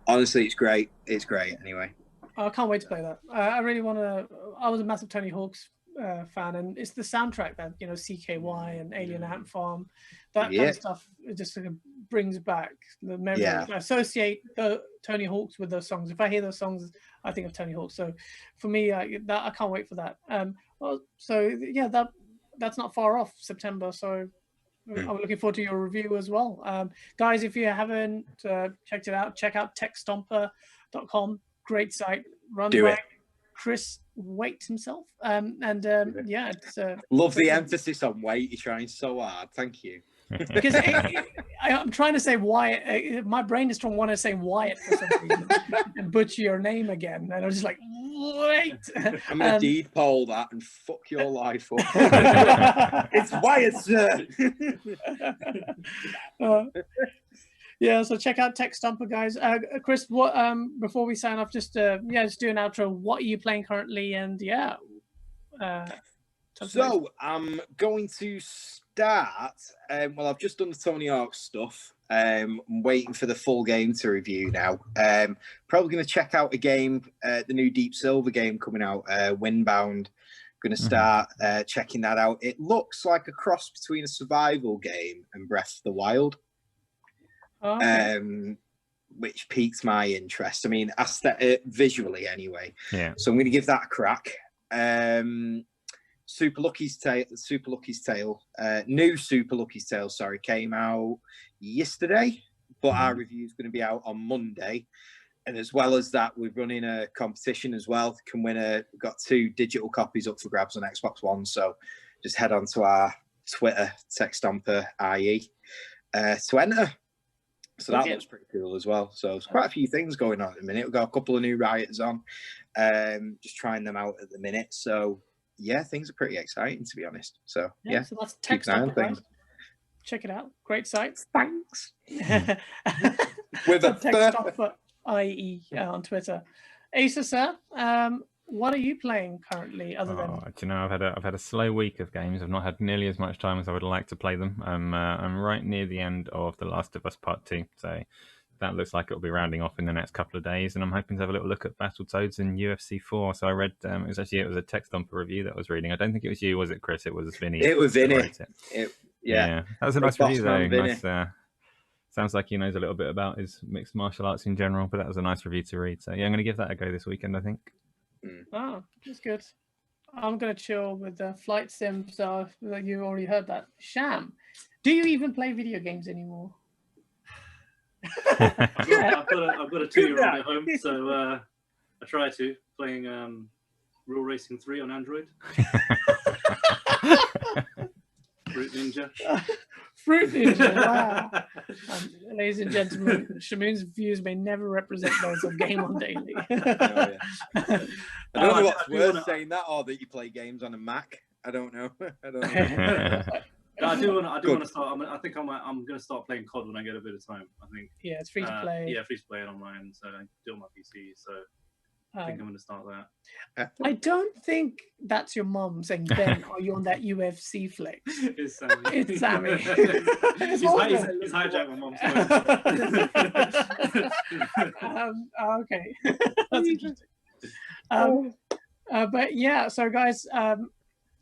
Speaker 4: honestly, it's great. It's great anyway.
Speaker 1: I can't wait to play that. I really want to. I was a massive Tony Hawk's fan, and it's the soundtrack that, you know, CKY and Alien Ant Farm, that kind of stuff. It just sort of brings back the memory. I associate the Tony Hawk's with those songs. If I hear those songs, I think of Tony Hawk. So for me, I can't wait for that. That's not far off, September. So I'm looking forward to your review as well. Guys, if you haven't checked it out, check out techstomper.com. Great site, run by Chris Waite himself. It's
Speaker 4: love the emphasis on Waite. You're trying so hard. Thank you.
Speaker 1: Because I'm trying to say Wyatt. My brain is want to say Wyatt for some reason and butcher your name again, and I was just like, wait.
Speaker 4: I'm gonna deed poll that and fuck your life up. It's Wyatt, sir.
Speaker 1: So check out Techstomper, guys. Chris, what before we sign off, just do an outro. What are you playing currently? And
Speaker 4: so I'm going to start. I've just done the Tony Hawk stuff. I'm waiting for the full game to review now. Probably going to check out a game, the new Deep Silver game coming out, Windbound. Going to start checking that out. It looks like a cross between a survival game and Breath of the Wild. Which piqued my interest. I mean, visually anyway. Yeah. So I'm going to give that a crack. Super Lucky's Tale, new Super Lucky's Tale, came out yesterday, but our review is going to be out on Monday. And as well as that, we're running a competition as well. Can win we've got 2 digital copies up for grabs on Xbox One. So just head on to our Twitter, Techstomper.ie, to enter. So that looks pretty cool as well. So there's quite a few things going on at the minute. We've got a couple of new rioters on, just trying them out at the minute. So yeah, things are pretty exciting, to be honest. So
Speaker 1: so that's Techstomper, guys. Check it out. Great site.
Speaker 4: Thanks.
Speaker 1: With a Techstomper.ie on Twitter. Asa, sir, what are you playing currently? Other than
Speaker 2: do you know, I've had a slow week of games. I've not had nearly as much time as I would like to play them. I'm right near the end of The Last of Us Part 2, so that looks like it'll be rounding off in the next couple of days, and I'm hoping to have a little look at Battletoads and UFC 4. So I read it was a Techstomper review that I was reading. I don't think it was you, was it, Chris? It was Vinny.
Speaker 4: It was Vinny.
Speaker 2: Yeah, that was a nice review though. Nice. Sounds like he knows a little bit about his mixed martial arts in general, but that was a nice review to read. So yeah, I'm going to give that a go this weekend, I think.
Speaker 1: Oh, that's good. I'm going to chill with the flight sim stuff. You already heard that. Sham, do you even play video games anymore?
Speaker 3: I've got a 2-year-old at home, so I try to playing Real Racing 3 on Android. Fruit Ninja.
Speaker 1: Fruit Ninja, wow. Ladies and gentlemen, Shamoon's views may never represent those of GameOnDaily.
Speaker 4: I don't know what's worse, saying that or that you play games on a Mac. I don't know. I do want to start. I think I'm going to start playing COD when I get a bit of time. I think.
Speaker 1: Yeah, it's free to play.
Speaker 3: Yeah, free to play online. So I do it on my PC. So I think I'm going to start that.
Speaker 1: I don't think that's your mom saying, Ben, are you on that UFC flick?
Speaker 3: It's Sammy.
Speaker 1: It's Sammy.
Speaker 3: He's hijacked my mom's phone.
Speaker 1: Okay. That's interesting. But yeah, so guys,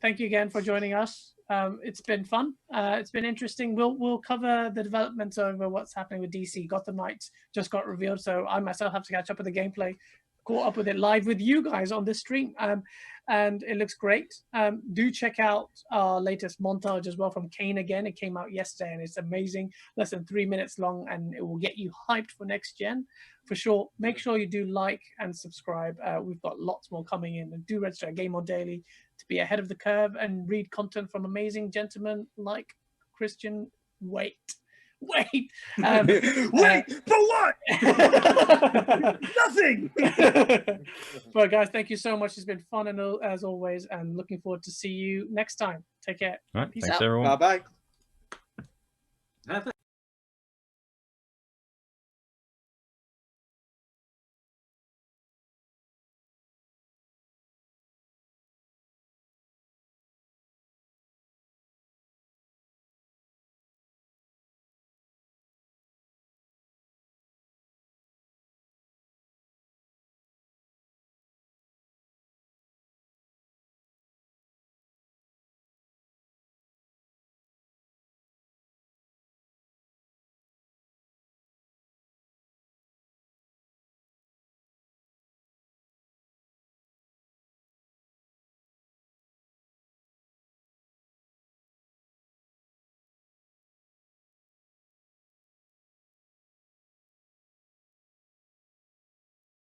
Speaker 1: thank you again for joining us. It's been fun. It's been interesting. We'll cover the developments over what's happening with DC. Gotham Knights just got revealed, so I myself have to catch up with the gameplay. Caught up with it live with you guys on this stream, and it looks great. Do check out our latest montage as well from Kane again. It came out yesterday and it's amazing, less than 3 minutes long, and it will get you hyped for next gen for sure. Make sure you do like and subscribe. We've got lots more coming in, and do register at GameOnDaily to be ahead of the curve and read content from amazing gentlemen like Christian Wait. Wait,
Speaker 4: for what? Nothing.
Speaker 1: But guys, thank you so much. It's been fun and as always, and looking forward to see you next time. Take care.
Speaker 2: All right,
Speaker 1: Peace
Speaker 2: thanks
Speaker 1: out.
Speaker 2: everyone.
Speaker 4: Bye bye.